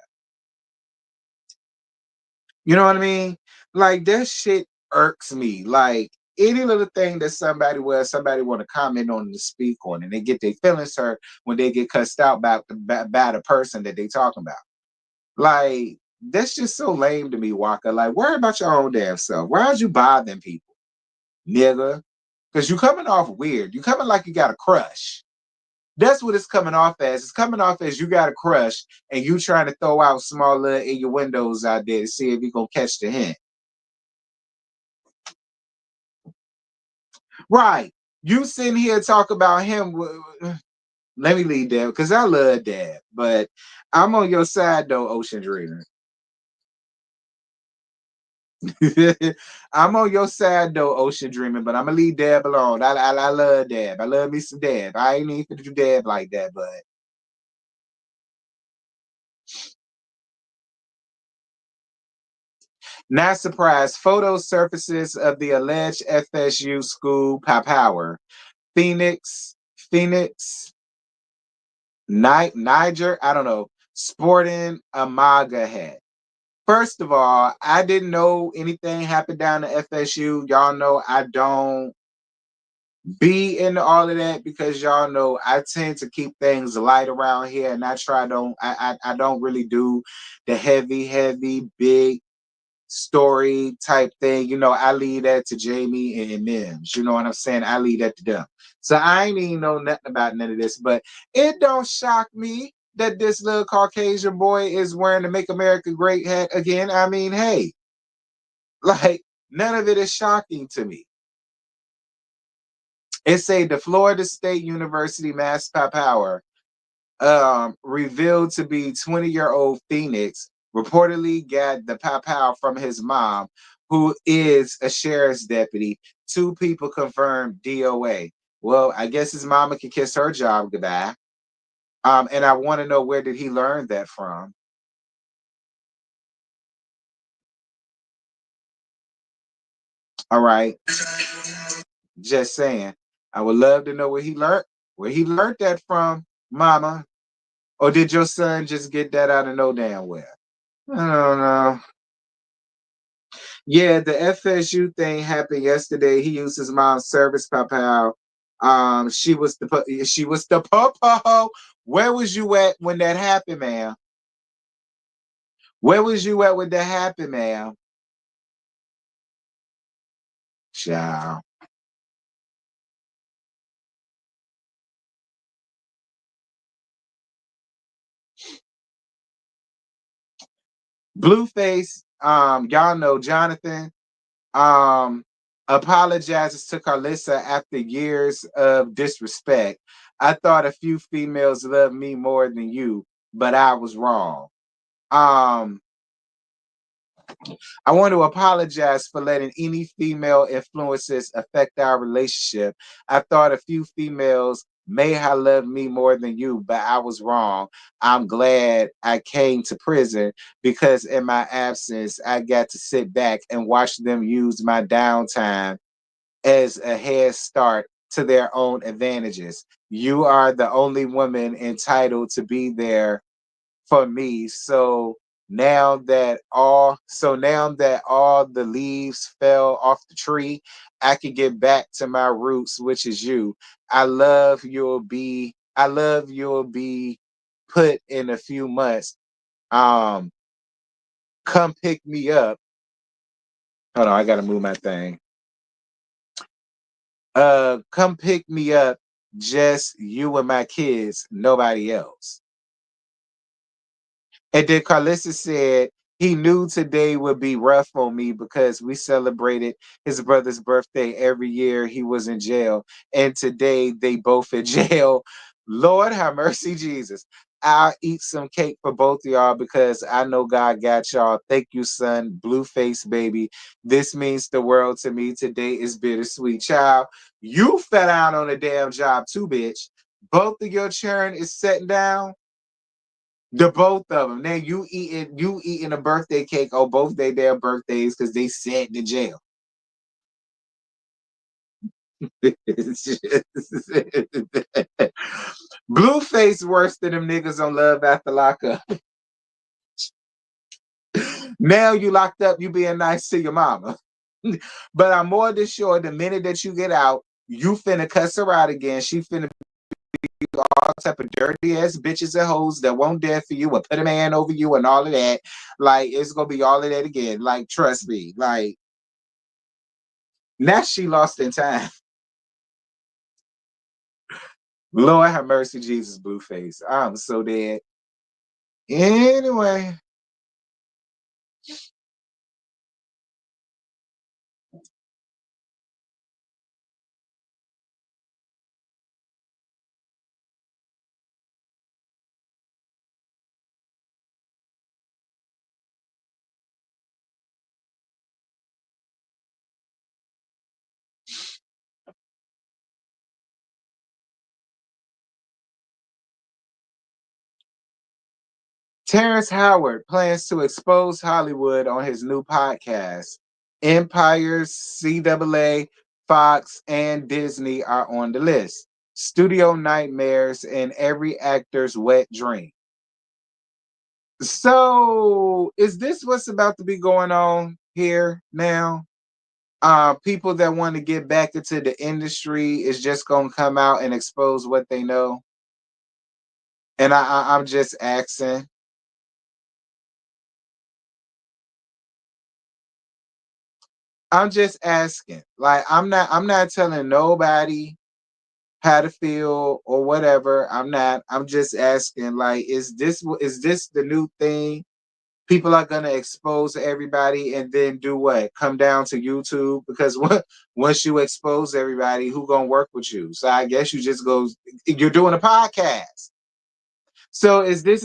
S1: You know what I mean? Like, that shit irks me. Like, any little thing that somebody wears, somebody want to comment on and speak on, and they get their feelings hurt when they get cussed out by the person that they talking about. Like, that's just so lame to me, Walker. Like, worry about your own damn self. Why are you bothering people, nigga? Because you coming off weird. You coming like you got a crush. That's what it's coming off as. It's coming off as you got a crush and you trying to throw out small little in your windows out there to see if you gonna catch the hint. Right. You sitting here talk about him. Let me leave Deb because I love Deb, but I'm on your side though, Ocean Dreamer. I'm on your side though, Ocean Dreaming, but I'm gonna leave Deb alone. I love Deb. I love me some Deb. I ain't even to do Deb like that, but not surprised. Photo surfaces of the alleged FSU school power. Phoenix, Niger, I don't know, sporting a MAGA hat. First of all, I didn't know anything happened down at FSU. Y'all know I don't be into all of that because y'all know I tend to keep things light around here, and I don't really do the heavy big story type thing. You know, I leave that to Jamie and Mims. You know what I'm saying? I leave that to them. So I ain't even know nothing about none of this, but it don't shock me that this little Caucasian boy is wearing the Make America Great hat again. I mean, hey, like none of it is shocking to me. It say the Florida State University mascot power revealed to be 20-year-old Phoenix reportedly got the pow from his mom, who is a sheriff's deputy. Two people confirmed DOA. Well, I guess his mama can kiss her job goodbye. And I want to know, where did he learn that from? All right, just saying. I would love to know where he learned that from, mama. Or did your son just get that out of no damn where? I don't know. Yeah, the FSU thing happened yesterday. He used his mom's service PayPal. She was the popo. Where was you at when that happened, man? Where was you at when that happened, man? Ciao. Blueface, y'all know Jonathan. Um, apologizes to Carlissa after years of disrespect. I thought a few females loved me more than you, but I was wrong. Um, I want to apologize for letting any female influences affect our relationship. I thought a few females may have loved me more than you, but I was wrong. I'm glad I came to prison because in my absence, I got to sit back and watch them use my downtime as a head start to their own advantages. You are the only woman entitled to be there for me. Now that all the leaves fell off the tree, I can get back to my roots, which is you. I love you'll be put in a few months. Um come pick me up. Hold on, I gotta move my thing. Come pick me up, just you and my kids, nobody else. And then Carlissa said he knew today would be rough on me because we celebrated his brother's birthday every year he was in jail. And today they both in jail. Lord have mercy, Jesus. I'll eat some cake for both of y'all because I know God got y'all. Thank you, son. Blueface, baby. This means the world to me. Today is bittersweet. Child, you fell out on a damn job too, bitch. Both of your children is sitting down. The both of them. Now you eating a birthday cake on both their birthdays because they sat in jail. Blueface worse than them niggas on Love After Lockup. Now you locked up, you being nice to your mama. But I'm more than sure the minute that you get out, you finna cuss her out again. She finna all type of dirty ass bitches and hoes that won't dare for you or put a man over you and all of that. Like it's gonna be all of that again. Like trust me. Like now she lost in time. Lord have mercy, Jesus, Blueface. I'm so dead. Anyway, Terrence Howard plans to expose Hollywood on his new podcast. Empires, CAA, Fox, and Disney are on the list. Studio nightmares and every actor's wet dream. So, is this what's about to be going on here now? People that want to get back into the industry is just gonna come out and expose what they know. And I'm just asking. I'm just asking. Like I'm not telling nobody how to feel or whatever. I'm not. I'm just asking. Like, is this the new thing? People are gonna expose everybody and then do what? Come down to YouTube because what? Once you expose everybody, who gonna work with you? So I guess you just go. You're doing a podcast. So this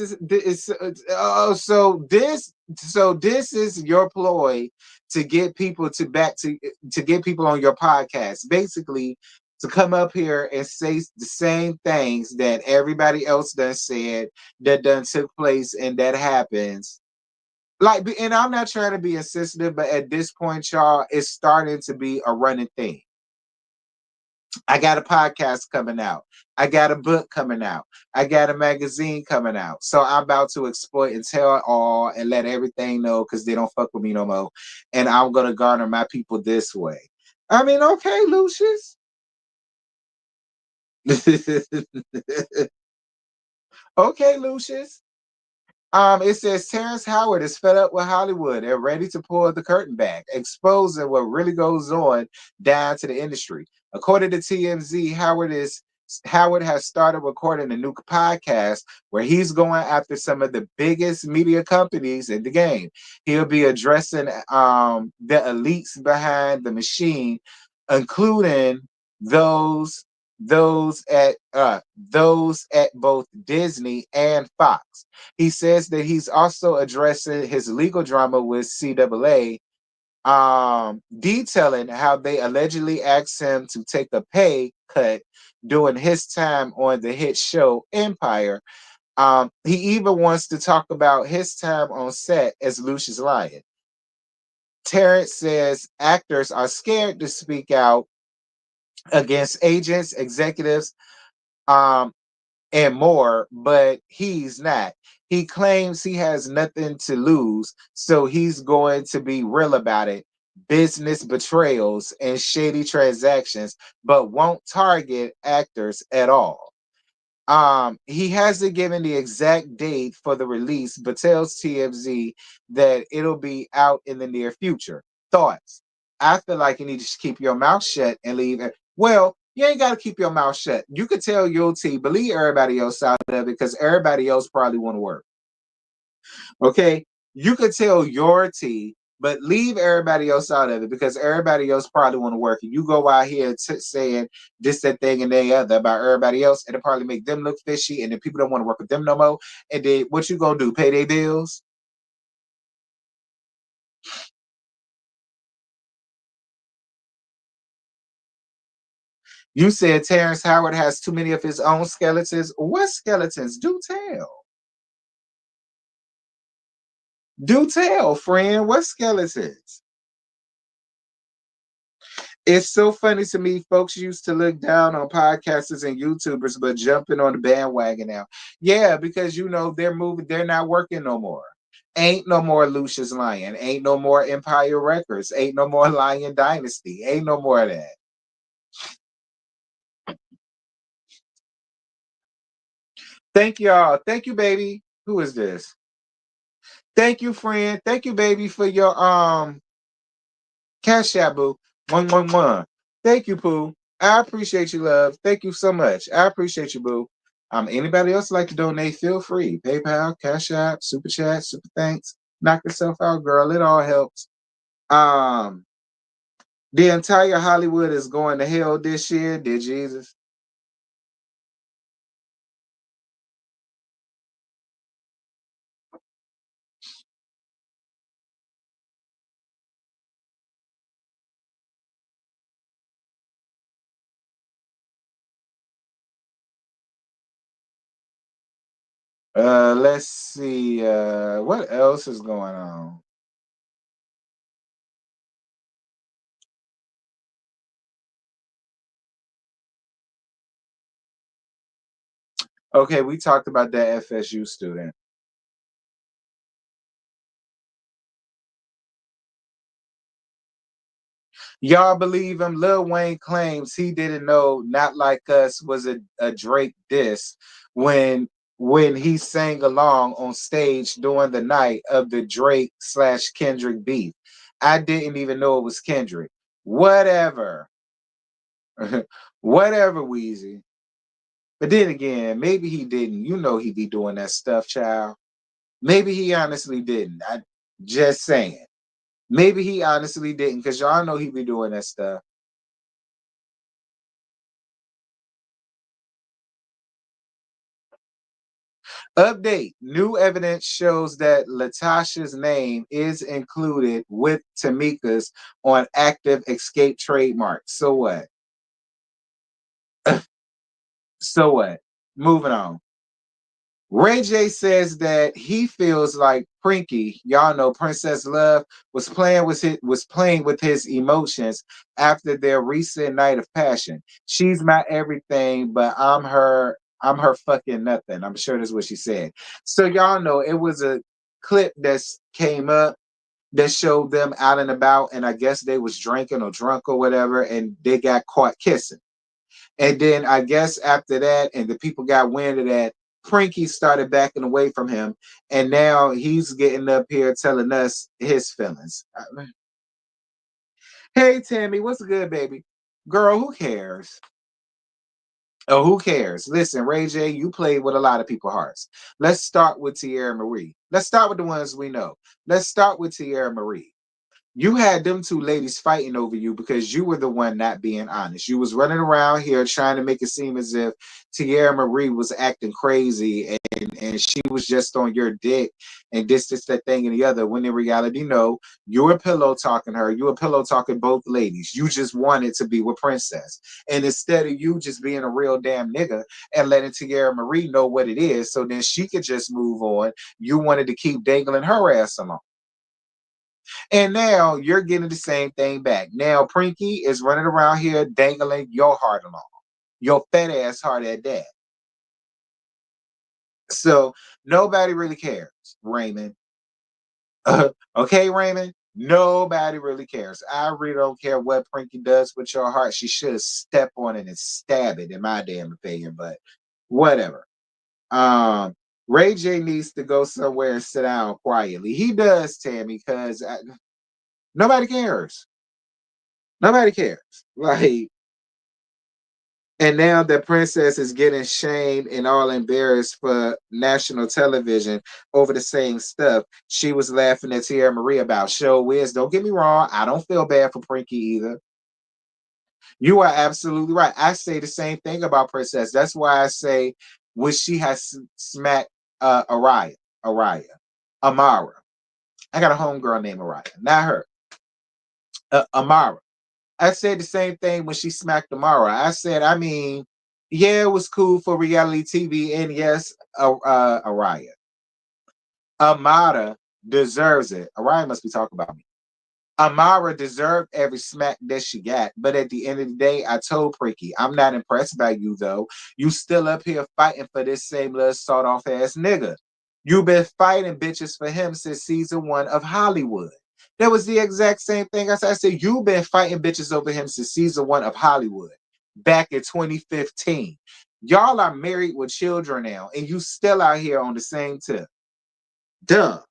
S1: is your ploy to get people to get people on your podcast, basically to come up here and say the same things that everybody else done said, that done took place and that happens. Like, and I'm not trying to be insensitive, but at this point, y'all, it's starting to be a running thing. I got a podcast coming out. I got a book coming out. I got a magazine coming out. So I'm about to exploit and tell all and let everything know because they don't fuck with me no more. And I'm gonna garner my people this way. I mean, okay, Lucius. Okay, Lucius. It says Terrence Howard is fed up with Hollywood and ready to pull the curtain back, exposing what really goes on down to the industry. According to TMZ, Howard has started recording a new podcast where he's going after some of the biggest media companies in the game. He'll be addressing the elites behind the machine, including those those at both Disney and Fox. He says that he's also addressing his legal drama with CAA, detailing how they allegedly asked him to take a pay cut during his time on the hit show Empire. He even wants to talk about his time on set as Lucius Lyon. Terrence says actors are scared to speak out against agents, executives, um, and more, but he's not. He claims he has nothing to lose, so he's going to be real about it. Business betrayals and shady transactions, but won't target actors at all. He hasn't given the exact date for the release, but tells TMZ that it'll be out in the near future. Thoughts? I feel like you need to keep your mouth shut and leave it. Well, you ain't got to keep your mouth shut. You could tell your T, but leave everybody else out of it because everybody else probably want to work. Okay, you could tell your T, but leave everybody else out of it because everybody else probably want to work. And you go out here saying this, that thing, and the other about everybody else, and it probably make them look fishy, and then people don't want to work with them no more. And then what you gonna do? Pay their bills? You said Terrence Howard has too many of his own skeletons. What skeletons? Do tell. Do tell, friend. What skeletons? It's so funny to me. Folks used to look down on podcasters and YouTubers, but jumping on the bandwagon now. Yeah, because they're moving, they're not working no more. Ain't no more Lucius Lyon. Ain't no more Empire Records. Ain't no more Lion Dynasty. Ain't no more of that. Thank y'all. Thank you, baby. Who is this? Thank you, friend. Thank you, baby, for your Cash App, boo. 111. Thank you, Pooh. I appreciate you, love. Thank you so much. I appreciate you, boo. Anybody else like to donate? Feel free. PayPal, Cash App, Super Chat, Super Thanks. Knock yourself out, girl. It all helps. Um, the entire Hollywood is going to hell this year. Dear Jesus. Let's see. What else is going on? Okay, we talked about that FSU student. Y'all believe him? Lil Wayne claims he didn't know "Not Like Us" was a Drake diss when he sang along on stage during the night of the Drake/Kendrick beef. I didn't even know it was Kendrick. Whatever. Whatever, Weezy. But then again, maybe he didn't. You know he be doing that stuff, child. Maybe he honestly didn't. I just saying. Maybe he honestly didn't, because y'all know he be doing that stuff. Update. New evidence shows that Latasha's name is included with Tamika's on active escape trademark. So what? So what? Moving on. Ray J says that he feels like Prinky, y'all know Princess Love, was playing with his emotions after their recent night of passion. She's my everything, but I'm her fucking nothing. I'm sure that's what she said. So y'all know it was a clip that came up that showed them out and about, and I guess they was drinking or drunk or whatever, and they got caught kissing. And then I guess after that, and the people got wind of that, Prinky started backing away from him, and now he's getting up here telling us his feelings. Hey Tammy, what's good, baby? Girl, who cares? Oh, who cares? Listen, Ray J, you played with a lot of people's hearts. Let's start with Tierra Marie. Let's start with the ones we know. Let's start with Tierra Marie. You had them two ladies fighting over you because you were the one not being honest. You was running around here trying to make it seem as if Tierra Marie was acting crazy and she was just on your dick and this, that thing, and the other. When in reality, no, you were pillow talking her. You were pillow talking both ladies. You just wanted to be with Princess. And instead of you just being a real damn nigga and letting Tierra Marie know what it is so then she could just move on, you wanted to keep dangling her ass along. And now you're getting the same thing back. Now Prinky is running around here dangling your heart along, your fat ass heart at that. So nobody really cares, Raymond. Okay, Raymond? Nobody really cares. I really don't care what Prinky does with your heart. She should step on it and stab it, in my damn opinion, but whatever. Um, Ray J needs to go somewhere and sit down quietly. He does, Tammy, because nobody cares. Nobody cares. Like, and now the princess is getting shamed and all embarrassed for national television over the same stuff she was laughing at Tierra Marie about. Show Wiz, don't get me wrong. I don't feel bad for Prinky either. You are absolutely right. I say the same thing about Princess. That's why I say when she has smacked Araya, Amara. I got a homegirl named Araya, not her. Amara. I said the same thing when she smacked Amara. I said, I mean, yeah, it was cool for reality TV, and yes, Araya. Amara deserves it. Araya must be talking about me. Amara deserved every smack that she got, but at the end of the day, I told Pricky, I'm not impressed by you though. You still up here fighting for this same little sawed off ass nigga. You've been fighting bitches for him since season 1 of Hollywood. That was the exact same thing I said. I said, you've been fighting bitches over him since season 1 of Hollywood back in 2015. Y'all are married with children now, and you still out here on the same tip. Duh.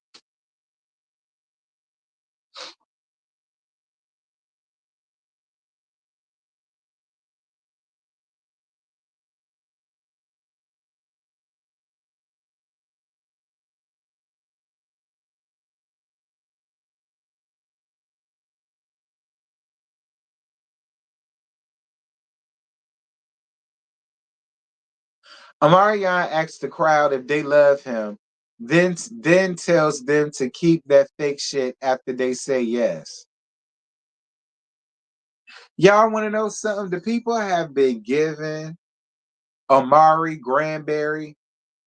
S1: Amarion asks the crowd if they love him, then tells them to keep that fake shit after they say yes. Y'all want to know something? The people have been giving Amari Granberry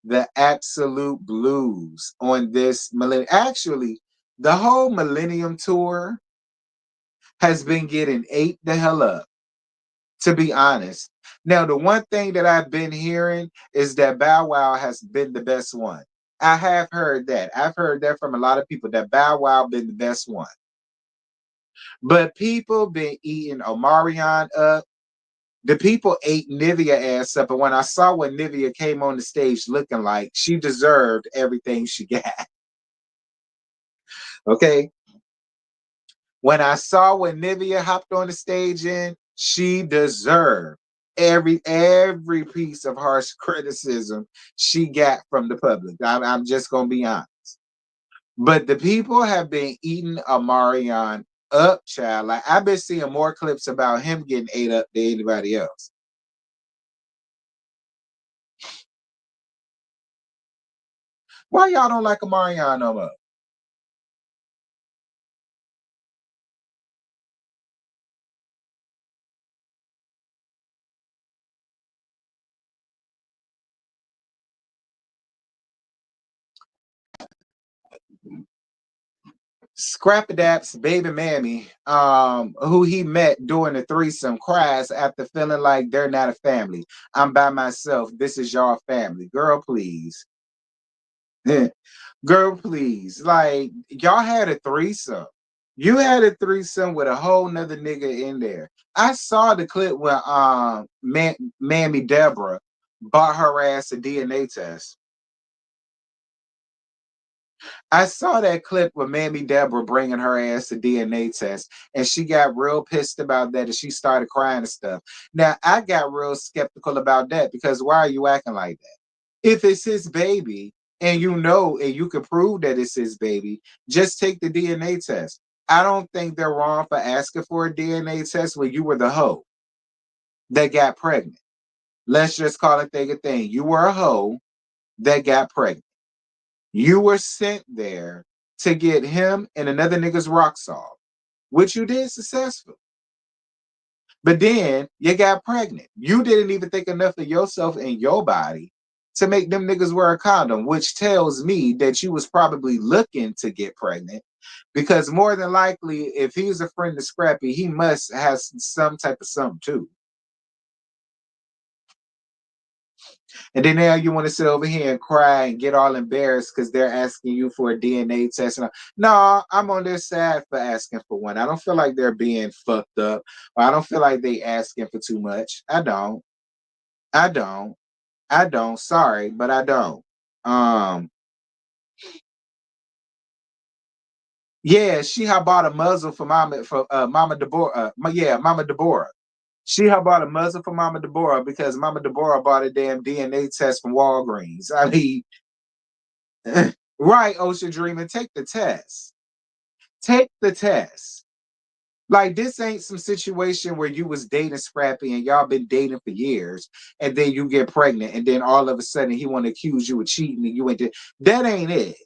S1: the absolute blues on this millennium. Actually, the whole Millennium Tour has been getting ate the hell up, to be honest. Now, the one thing that I've been hearing is that Bow Wow has been the best one. I have heard that. I've heard that from a lot of people that Bow Wow been the best one. But people been eating Omarion up. The people ate Nivea ass up. And when I saw what Nivea came on the stage looking like, she deserved everything she got. Okay. When I saw what Nivea hopped on the stage in, she deserved every piece of harsh criticism she got from the public. I'm just gonna be honest. But the people have been eating Amarion up, child. Like I've been seeing more clips about him getting ate up than anybody else. Why y'all don't like Amarion no more? Scrapadap's baby mammy, who he met during the threesome, cries after feeling like they're not a family. I'm by myself. This is your family. Girl, please. Girl, please. Like, y'all had a threesome. You had a threesome with a whole nother nigga in there. I saw the clip where Mammy Deborah bought her ass a DNA test. I saw that clip with Mammy Deborah bringing her ass a DNA test, and she got real pissed about that, and she started crying and stuff. Now, I got real skeptical about that because why are you acting like that? If it's his baby, and you know, and you can prove that it's his baby, just take the DNA test. I don't think they're wrong for asking for a DNA test when you were the hoe that got pregnant. Let's just call it a thing. You were a hoe that got pregnant. You were sent there to get him and another nigga's rocks off, which you did successfully. But then you got pregnant. You didn't even think enough of yourself and your body to make them niggas wear a condom, which tells me that you was probably looking to get pregnant. Because more than likely, if he's a friend of Scrappy, he must have some type of something too. And then now you want to sit over here and cry and get all embarrassed because they're asking you for a DNA test. And no, I'm on their side for asking for one. I don't feel like they're being fucked up. Or I don't feel like they asking for too much. I don't. I don't. I don't. Sorry, but I don't. Um, yeah, she had bought a muzzle for Mama Deborah. Mama Deborah. She had bought a muzzle for Mama Deborah because Mama Deborah bought a damn DNA test from Walgreens. I mean, right, Ocean Dreamer, take the test. Take the test. Like this ain't some situation where you was dating Scrappy and y'all been dating for years, and then you get pregnant, and then all of a sudden he want to accuse you of cheating, and you ain't. That ain't it.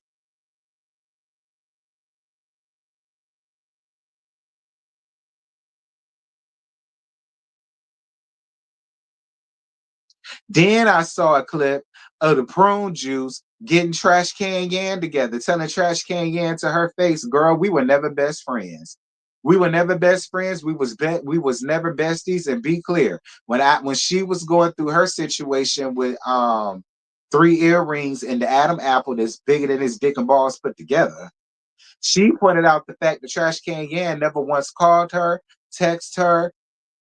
S1: Then I saw a clip of the prune juice getting Trash Can Yan together, telling Trash Can Yan to her face, "Girl, we were never best friends. We were never best friends. We was never besties." And be clear, when she was going through her situation with three earrings and the Adam apple that's bigger than his dick and balls put together, she pointed out the fact that Trash Can Yan never once called her, texted her,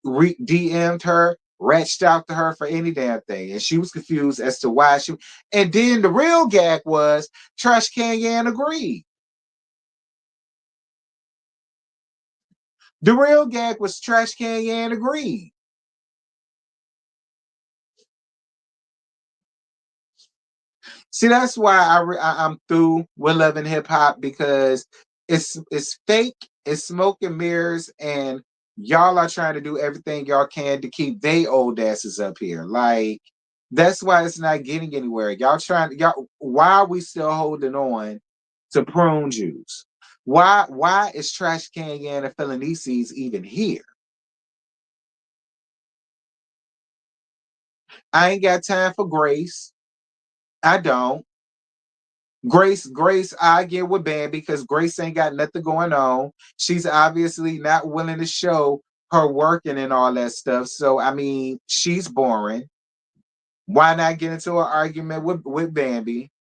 S1: DM'd her, reached out to her for any damn thing. And she was confused as to why she. And then the real gag was Trash Can Yan agreed. The real gag was Trash Can Yan agreed. See, that's why I'm through with Love and Hip Hop because it's fake, it's smoke and mirrors, and y'all are trying to do everything y'all can to keep they old asses up here. Like that's why it's not getting anywhere. Y'all. Why are we still holding on to prune juice? Why is Trash Can Yan and Felonices even here? I ain't got time for Grace. I don't. Grace, I get with Bambi because Grace ain't got nothing going on. She's obviously not willing to show her working and all that stuff. So I mean, she's boring. Why not get into an argument with Bambi?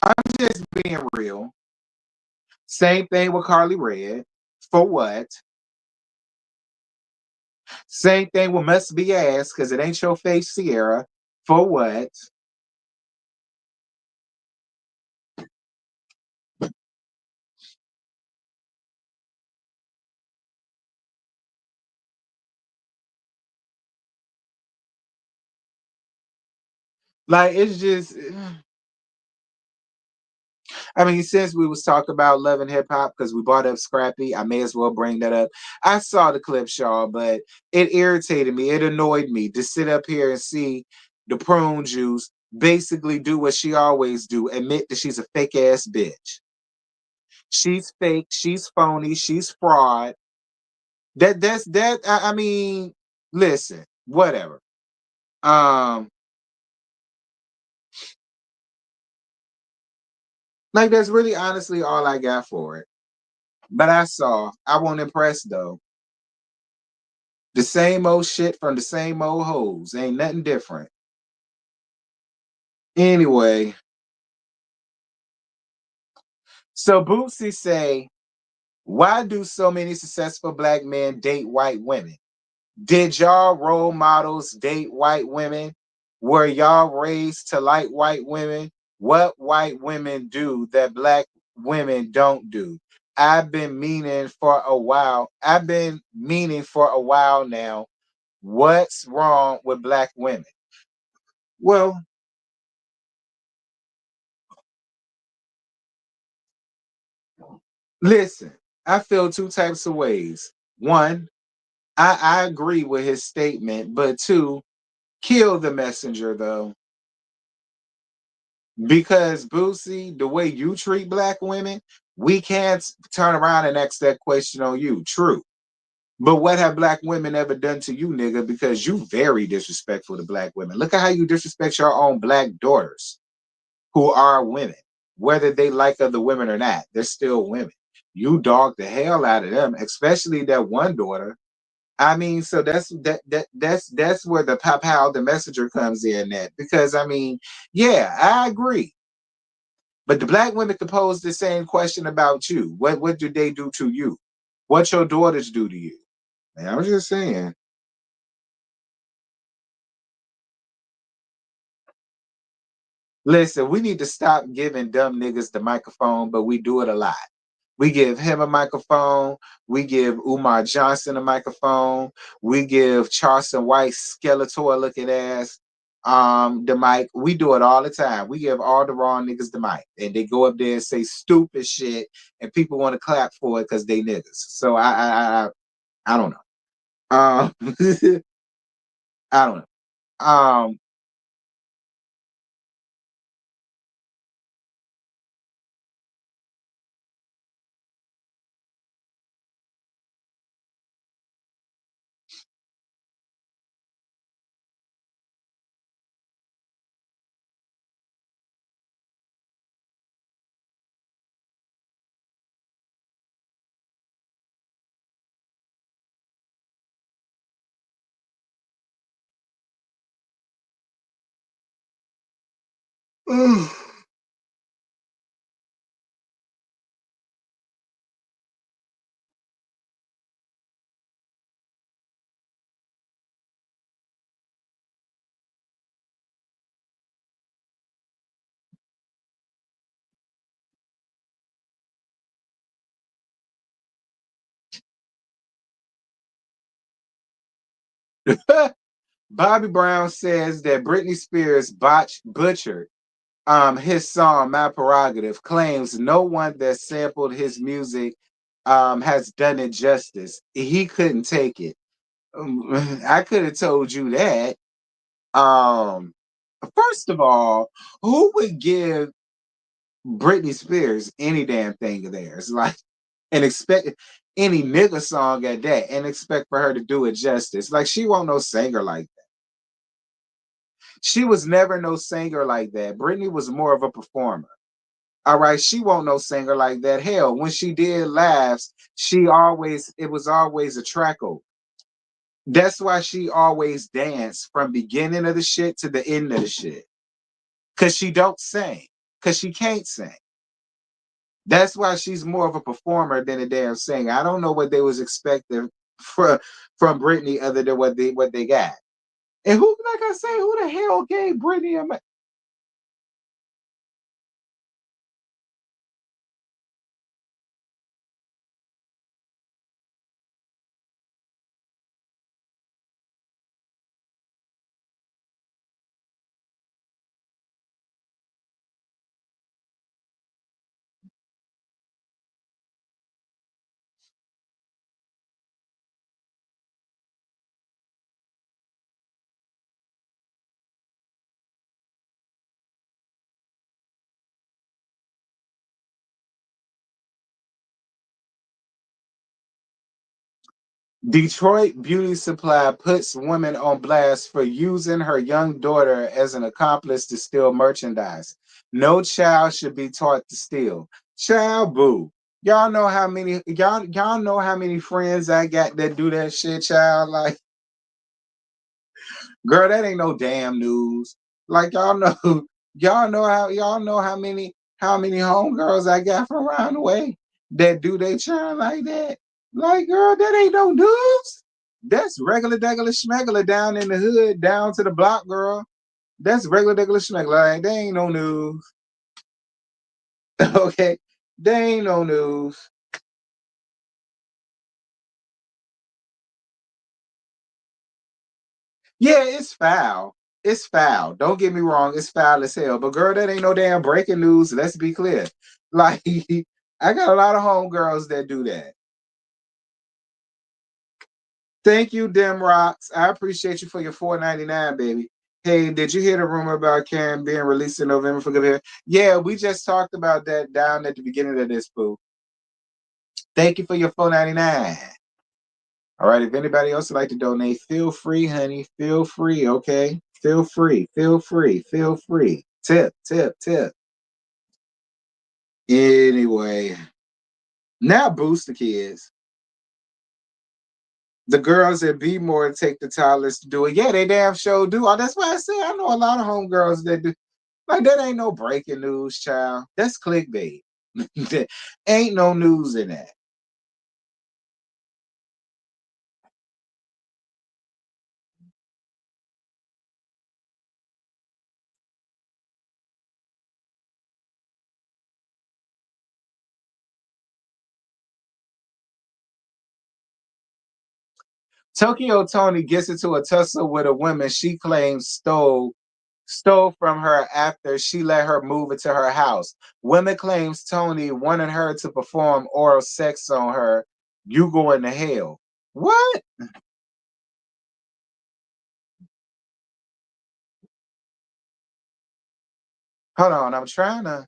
S1: I'm just being real. Same thing with Carly Red. For what? Same thing with Must Be Ass because it ain't your face, Sierra. For what? Like it's just I mean, since we was talking about love and hip hop because we brought up Scrappy, I may as well bring that up. I saw the clip, Shaw, but it irritated me. It annoyed me to sit up here and see the prune juice basically do what she always do, admit that she's a fake ass bitch. She's fake, she's phony, she's fraud. That's that I mean, listen, whatever. Um, like that's really honestly all I got for it. But I won't impress though. The same old shit from the same old hoes. Ain't nothing different. Anyway, so Bootsy say, why do so many successful black men date white women? Did y'all role models date white women? Were y'all raised to like white women? What white women do that black women don't do? I've been meaning for a while now. What's wrong with black women? Well, listen, I feel two types of ways. One, I agree with his statement, but two, kill the messenger though. Because Boosie, the way you treat black women, we can't turn around and ask that question on you. True. But what have black women ever done to you, nigga? Because you very disrespectful to black women. Look at how you disrespect your own black daughters who are women. Whether they like other women or not, they're still women. You dog the hell out of them, especially that one daughter. I mean, so that's where the how the messenger comes in at. Because I mean, yeah, I agree. But the black women could pose the same question about you. What do they do to you? What your daughters do to you? Man, I was just saying. Listen, we need to stop giving dumb niggas the microphone, but we do it a lot. We give him a microphone. We give Umar Johnson a microphone. We give Charleston White Skeletor looking ass the mic. We do it all the time. We give all the wrong niggas the mic. And they go up there and say stupid shit and people want to clap for it because they niggas. So I don't know. I don't know. Bobby Brown says that Britney Spears butchered his song My Prerogative, claims no one that sampled his music has done it justice. He couldn't take it. I could have told you that. Um, First of all, who would give Britney Spears any damn thing of theirs? Like, and expect any nigga song at that and expect for her to do it justice. Like, she won't no singer like that. She was never no singer like that. Brittany was more of a performer. All right, she won't no singer like that. Hell, when she did laughs, it was always a track over. That's why she always danced from beginning of the shit to the end of the shit. Cause she don't sing. Cause she can't sing. That's why she's more of a performer than a damn singer. I don't know what they was expecting from Britney other than what they got. And who, like I say, who the hell gave Britney a Detroit Beauty Supply puts women on blast for using her young daughter as an accomplice to steal merchandise. No child should be taught to steal. Child boo. Y'all know how many friends I got that do that shit, child. Like, girl, that ain't no damn news. Like y'all know how many homegirls I got from around the way that do they child like that. Like, girl, that ain't no news. That's regular degular schmegular down in the hood, down to the block, girl. That's regular degular schmegular. Like, they ain't no news. Okay. They ain't no news. Yeah, it's foul. It's foul. Don't get me wrong, it's foul as hell. But girl, that ain't no damn breaking news. Let's be clear. Like, I got a lot of homegirls that do that. Thank you, Dem Rocks. I appreciate you for your $4.99, baby. Hey, did you hear the rumor about Karen being released in November for good hair? Yeah, we just talked about that down at the beginning of this, boo. Thank you for your $4.99. All right, if anybody else would like to donate, feel free, honey. Feel free, okay? Feel free, feel free, feel free. Tip, tip, tip. Anyway, now boost the kids. The girls at Be More take the toddlers to do it. Yeah, they damn sure do. Oh, that's why I say I know a lot of homegirls that do. Like, that ain't no breaking news, child. That's clickbait. Ain't no news in that. Tokyo Tony gets into a tussle with a woman she claims stole from her after she let her move into her house. Women claims Tony wanted her to perform oral sex on her. You going to hell. What? Hold on, I'm trying to.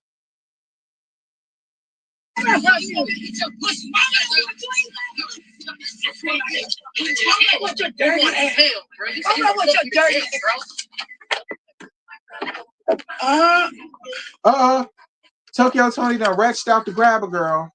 S1: Tokyo Tony done reached out to grab a girl.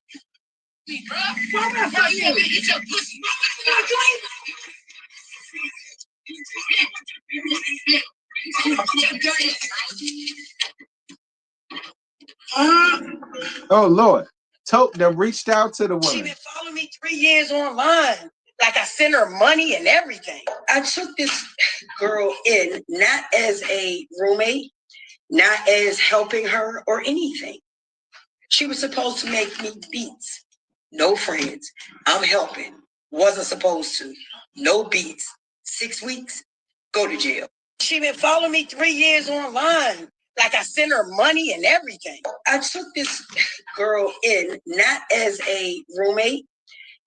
S1: Oh Lord. Tote done reached out to the woman.
S4: She been following me 3 years online. Like, I sent her money and everything. I took this girl in not as a roommate, not as helping her or anything. She was supposed to make me beats. No friends. I'm helping. Wasn't supposed to. No beats. 6 weeks. Go to jail. She been following me 3 years online. Like, I sent her money and everything. I took this girl in not as a roommate,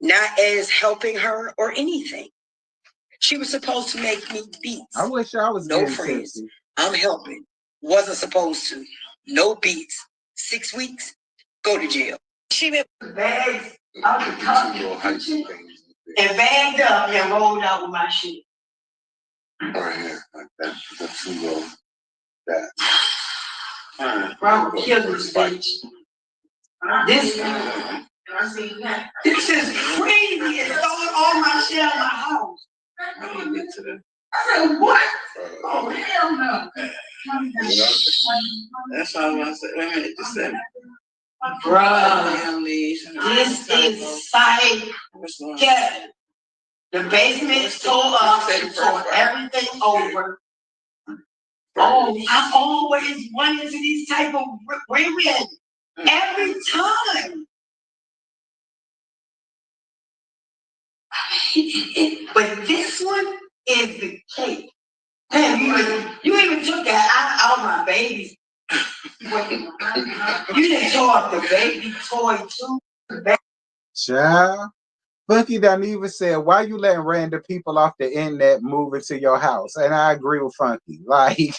S4: not as helping her or anything. She was supposed to make me beats.
S1: I wish I was
S4: no friends. Tipsy. I'm helping. Wasn't supposed to. No beats. 6 weeks. Go to jail. She been bags out the top and bagged up and rolled out with my shit. Right here, like that. That's too low. Bro, kill this bitch. This is crazy. It's throwing all my shit out of my house. I said, what? Oh, hell no.
S2: That's all I said. Wait a minute, just said.
S4: Bro, this is psych. Yeah. The basement tore up and tore everything over. Oh, I'm always running into these type of women every time. But this one is the cake. Damn, you even took that out of my babies. You didn't tore up the baby toy too.
S1: Child. Funky done even said, why you letting random people off the internet move into your house? And I agree with Funky. Like,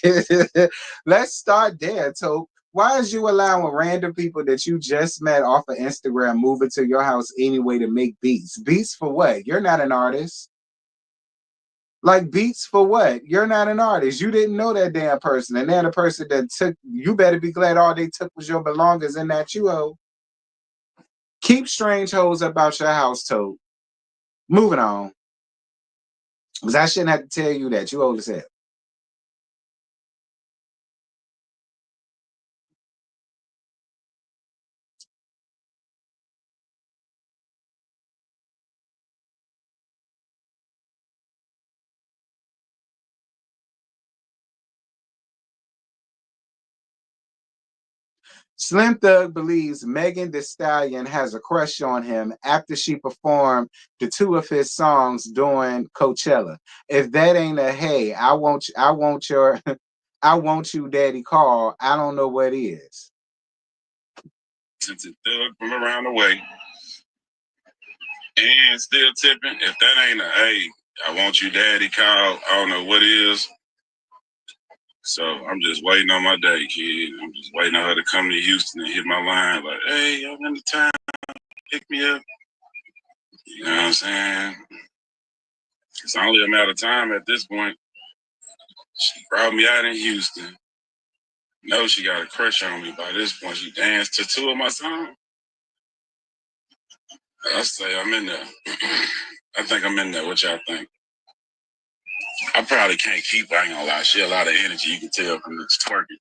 S1: let's start there. So why is you allowing random people that you just met off of Instagram move into your house anyway to make beats? Beats for what? You're not an artist. Like, beats for what? You're not an artist. You didn't know that damn person. And then the person that took, you better be glad all they took was your belongings and that you owe. Keep strange hoes about your house, Toad. Moving on. Because I shouldn't have to tell you that. You old as hell. Slim Thug believes Megan Thee Stallion has a crush on him after she performed the 2 of his songs during Coachella. If that ain't a hey, I want your I want you daddy call, I don't know what is.
S5: Since it's Thug from around the way and still tipping, if that ain't a hey, I want you daddy call, I don't know what is. So I'm just waiting on my day, kid. I'm just waiting on her to come to Houston and hit my line like, hey, I'm in the town, pick me up. You know what I'm saying? It's only a matter of time at this point. She brought me out in Houston. Know she got a crush on me by this point. She danced to 2 of my songs. I say I'm in there. I think I'm in there. What y'all think? I probably can't keep her, I ain't gonna lie. She a lot of energy. You can tell from the twerking.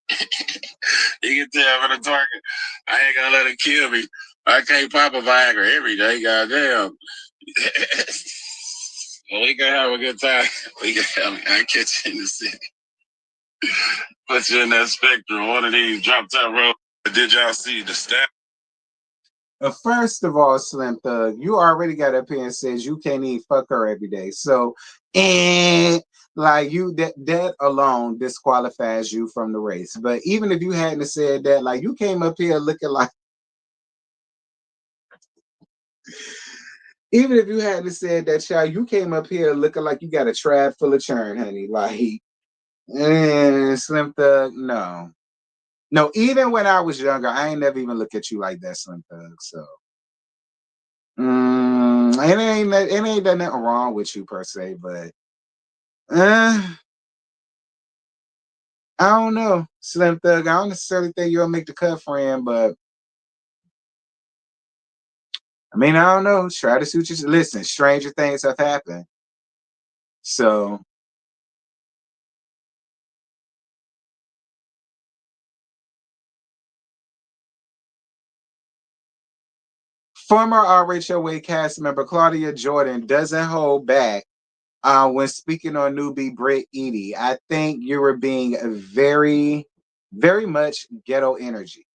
S5: You can tell from the twerking. I ain't gonna let her kill me. I can't pop a Viagra every day, goddamn. Well, we can have a good time. We can have, I catch you in the city. Put you in that spectrum. One of these drop top road. Did y'all see the stat?
S1: First of all, Slim Thug, you already got up here and says you can't even fuck her every day. So, like you that alone disqualifies you from the race. But even if you hadn't said that, like you came up here looking like, even if you hadn't said that, child, you came up here looking like you got a trap full of churn, honey. Like, Slim Thug, no. No, even when I was younger, I ain't never even look at you like that, Slim Thug. So, it ain't nothing wrong with you per se, but I don't know, Slim Thug. I don't necessarily think you'll make the cut, friend, but I mean, I don't know. Try to suit you. Listen, stranger things have happened. So, former RHOA cast member Claudia Jordan doesn't hold back when speaking on newbie Britt Edie. I think you were being very, very much ghetto energy.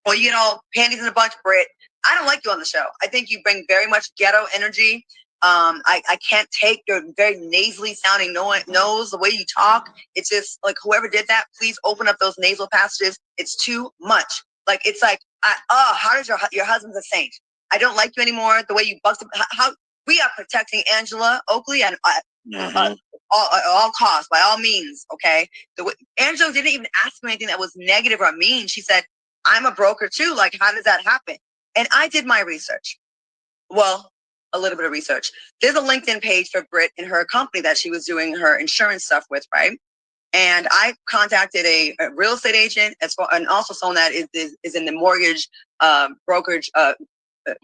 S6: Well, you get all panties in a bunch, Britt. I don't like you on the show. I think you bring very much ghetto energy. I can't take your very nasally sounding nose, the way you talk. It's just like whoever did that, please open up those nasal passages. It's too much. Like it's like, how does your husband's a saint? I don't like you anymore. The way you busted. How we are protecting Angela Oakley and all costs, by all means. Okay. Angela didn't even ask me anything that was negative or mean. She said, I'm a broker too. Like, how does that happen? And I did my research. Well, a little bit of research. There's a LinkedIn page for Britt and her company that she was doing her insurance stuff with, right? And I contacted a real estate agent and also someone that is in the mortgage brokerage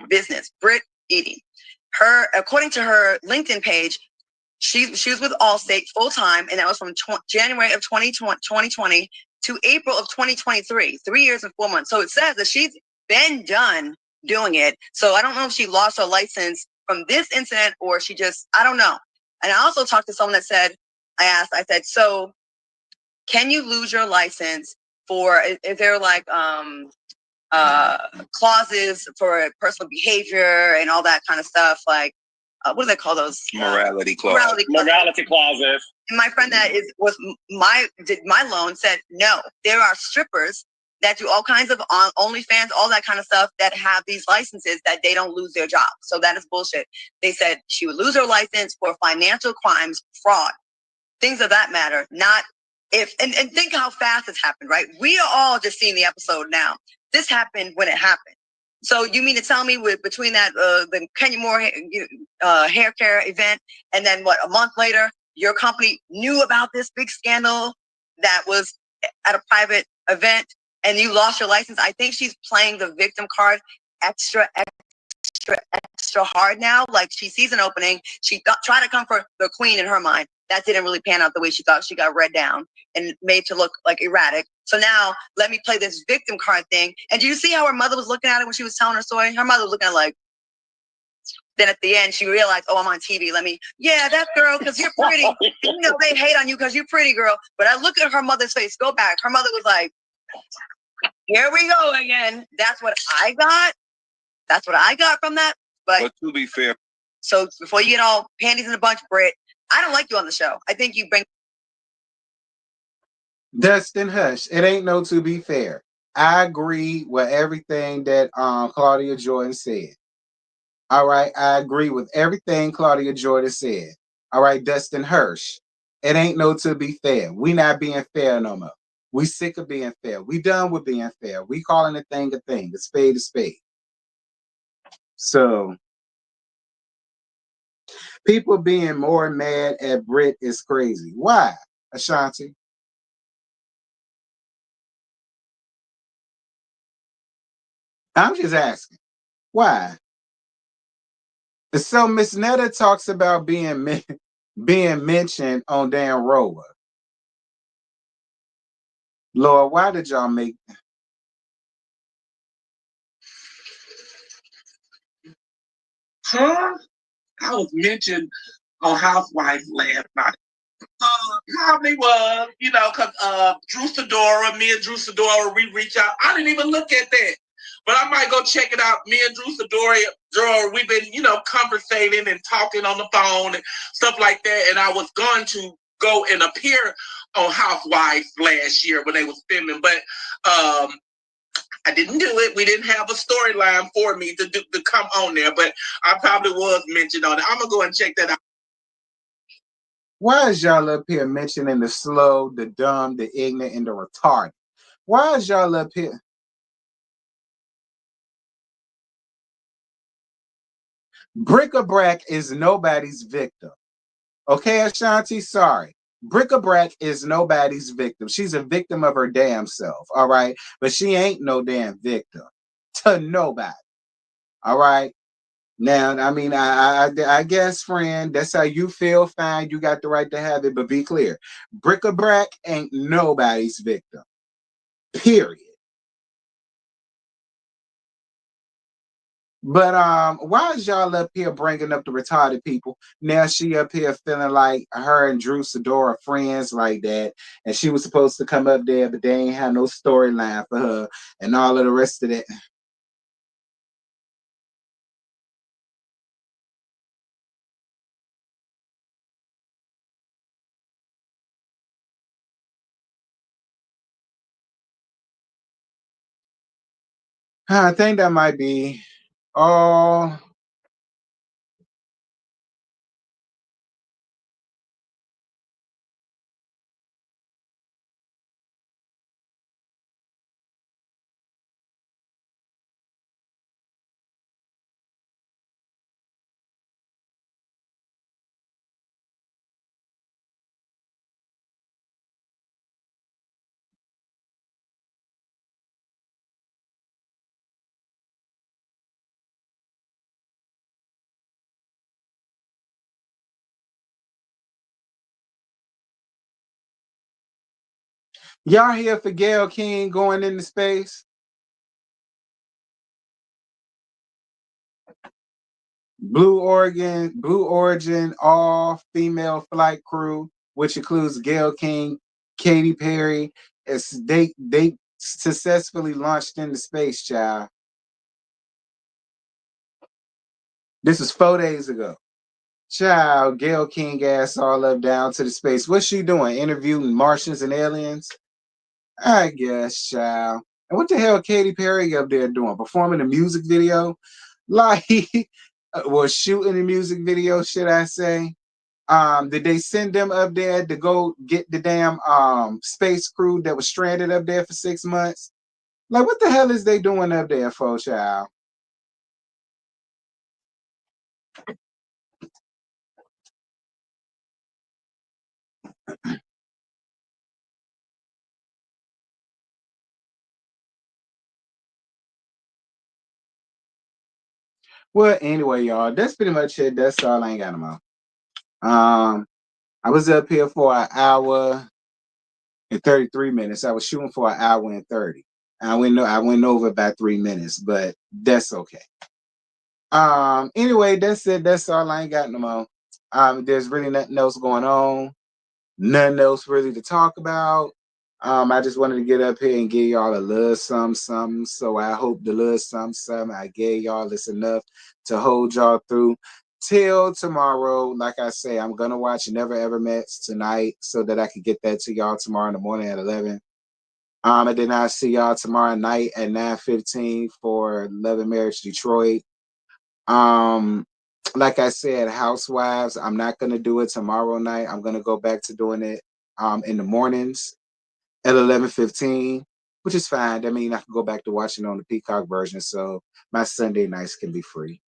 S6: business, Britt Eating. According to her LinkedIn page, she was with Allstate full time, and that was from January of 2020 to April of 2023, 3 years and 4 months. So it says that she's been done doing it. So I don't know if she lost her license from this incident or she just, I don't know. And I also talked to someone that said, I said, so can you lose your license for, if they're like clauses for personal behavior and all that kind of stuff, like what do they call those?
S1: Morality clauses.
S2: Morality clauses.
S6: And my friend that did my loan said, no, there are strippers that do all kinds of OnlyFans, all that kind of stuff that have these licenses that they don't lose their job. So that is bullshit. They said she would lose her license for financial crimes, fraud, things of that matter. Not if, and think how fast this happened, right? We are all just seeing the episode now. This happened when it happened. So you mean to tell me between that, the Kenya Moore hair care event and then what, a month later, your company knew about this big scandal that was at a private event and you lost your license? I think she's playing the victim card extra hard now. Like she sees an opening. She tried to come for the queen in her mind. That didn't really pan out the way she thought. She got read down and made to look like erratic. So now let me play this victim card thing. And do you see how her mother was looking at it when she was telling her story? Her mother was looking at it like, then at the end, she realized, oh, I'm on TV. Yeah, that girl, because you're pretty. You know, they hate on you because you're pretty, girl. But I look at her mother's face. Go back. Her mother was like, here we go again. That's what I got. That's what I got from that. But
S1: to be fair.
S6: So before you get all panties in a bunch, Britt, I don't like you on the show. I think you bring.
S1: Dustin, hush. It ain't no to be fair. I agree with everything that Claudia Jordan said. All right, I agree with everything Claudia Jordan said. All right, Dustin Hirsch. It ain't no to be fair. We not being fair no more. We sick of being fair. We done with being fair. We calling a thing, a spade a spade. So people being more mad at Britt is crazy. Why, Ashanti? I'm just asking. Why? So Miss Netta talks about being mentioned on Dan Rover. Lord, why did y'all make?
S7: Huh? I was mentioned on Housewives last night. Probably was, because Drew Sidora, me and Drew Sidora, we reach out. I didn't even look at that. But I might go check it out. Me and Drew Sidora, we've been, conversating and talking on the phone and stuff like that. And I was going to go and appear on Housewives last year when they was filming. But I didn't do it. We didn't have a storyline for me to come on there. But I probably was mentioned on it. I'm going to go and check that out.
S1: Why is y'all up here mentioning the slow, the dumb, the ignorant, and the retarded? Why is y'all up here? Bric-a-brac is nobody's victim. Okay, Ashanti, sorry. Bric-a-brac is nobody's victim. She's a victim of her damn self, all right? But she ain't no damn victim to nobody, all right? Now, I mean, I guess, friend, that's how you feel. Fine, you got the right to have it, but be clear. Bric-a-brac ain't nobody's victim, period. But why is y'all up here bringing up the retarded people? Now she up here feeling like her and Drew Sidora friends like that, and she was supposed to come up there, but they ain't have no storyline for her, and all of the rest of that. I think that might be all. Y'all here for Gayle King going into space? Blue Origin, all female flight crew, which includes Gayle King, Katy Perry. They successfully launched into space, child. This was 4 days ago. Child, Gayle King ass all up down to the space. What's she doing? Interviewing Martians and aliens? I guess, child. And what the hell Katy Perry up there doing? Performing a music video? Like, was shooting a music video, should I say? Did they send them up there to go get the damn space crew that was stranded up there for 6 months? Like, what the hell is they doing up there for, child? Well, anyway, y'all, that's pretty much it. That's all. I ain't got no more. I was up here for an hour and 33 minutes. I was shooting for an hour and 30. I went over by 3 minutes, but that's okay. Anyway, that's it. That's all. I ain't got no more. There's really nothing else going on. Nothing else really to talk about. I just wanted to get up here and give y'all a little something. So I hope the little something I gave y'all is enough to hold y'all through till tomorrow. Like I say, I'm gonna watch Never Ever Mets tonight so that I can get that to y'all tomorrow in the morning at 11. And then I'll see y'all tomorrow night at 9:15 for Love and Marriage Detroit. Um, like I said, Housewives, I'm not gonna do it tomorrow night. I'm gonna go back to doing it in the mornings at 11:15, which is fine. I mean, I can go back to watching on the Peacock version, so my Sunday nights can be free.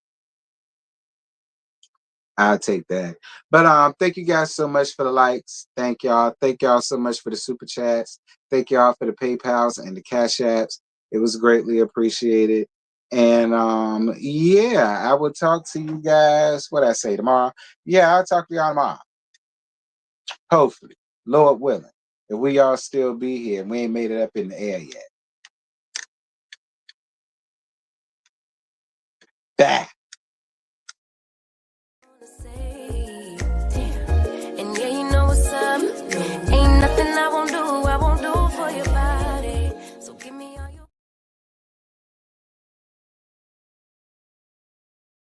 S1: I'll take that. But thank you guys so much for the likes. Thank y'all. Thank y'all so much for the super chats. Thank y'all for the PayPals and the Cash Apps. It was greatly appreciated. And yeah, I will talk to you guys. What I say tomorrow? Yeah, I'll talk to y'all tomorrow. Hopefully, Lord willing. If we all still be here, we ain't made it up in the air yet. Bye.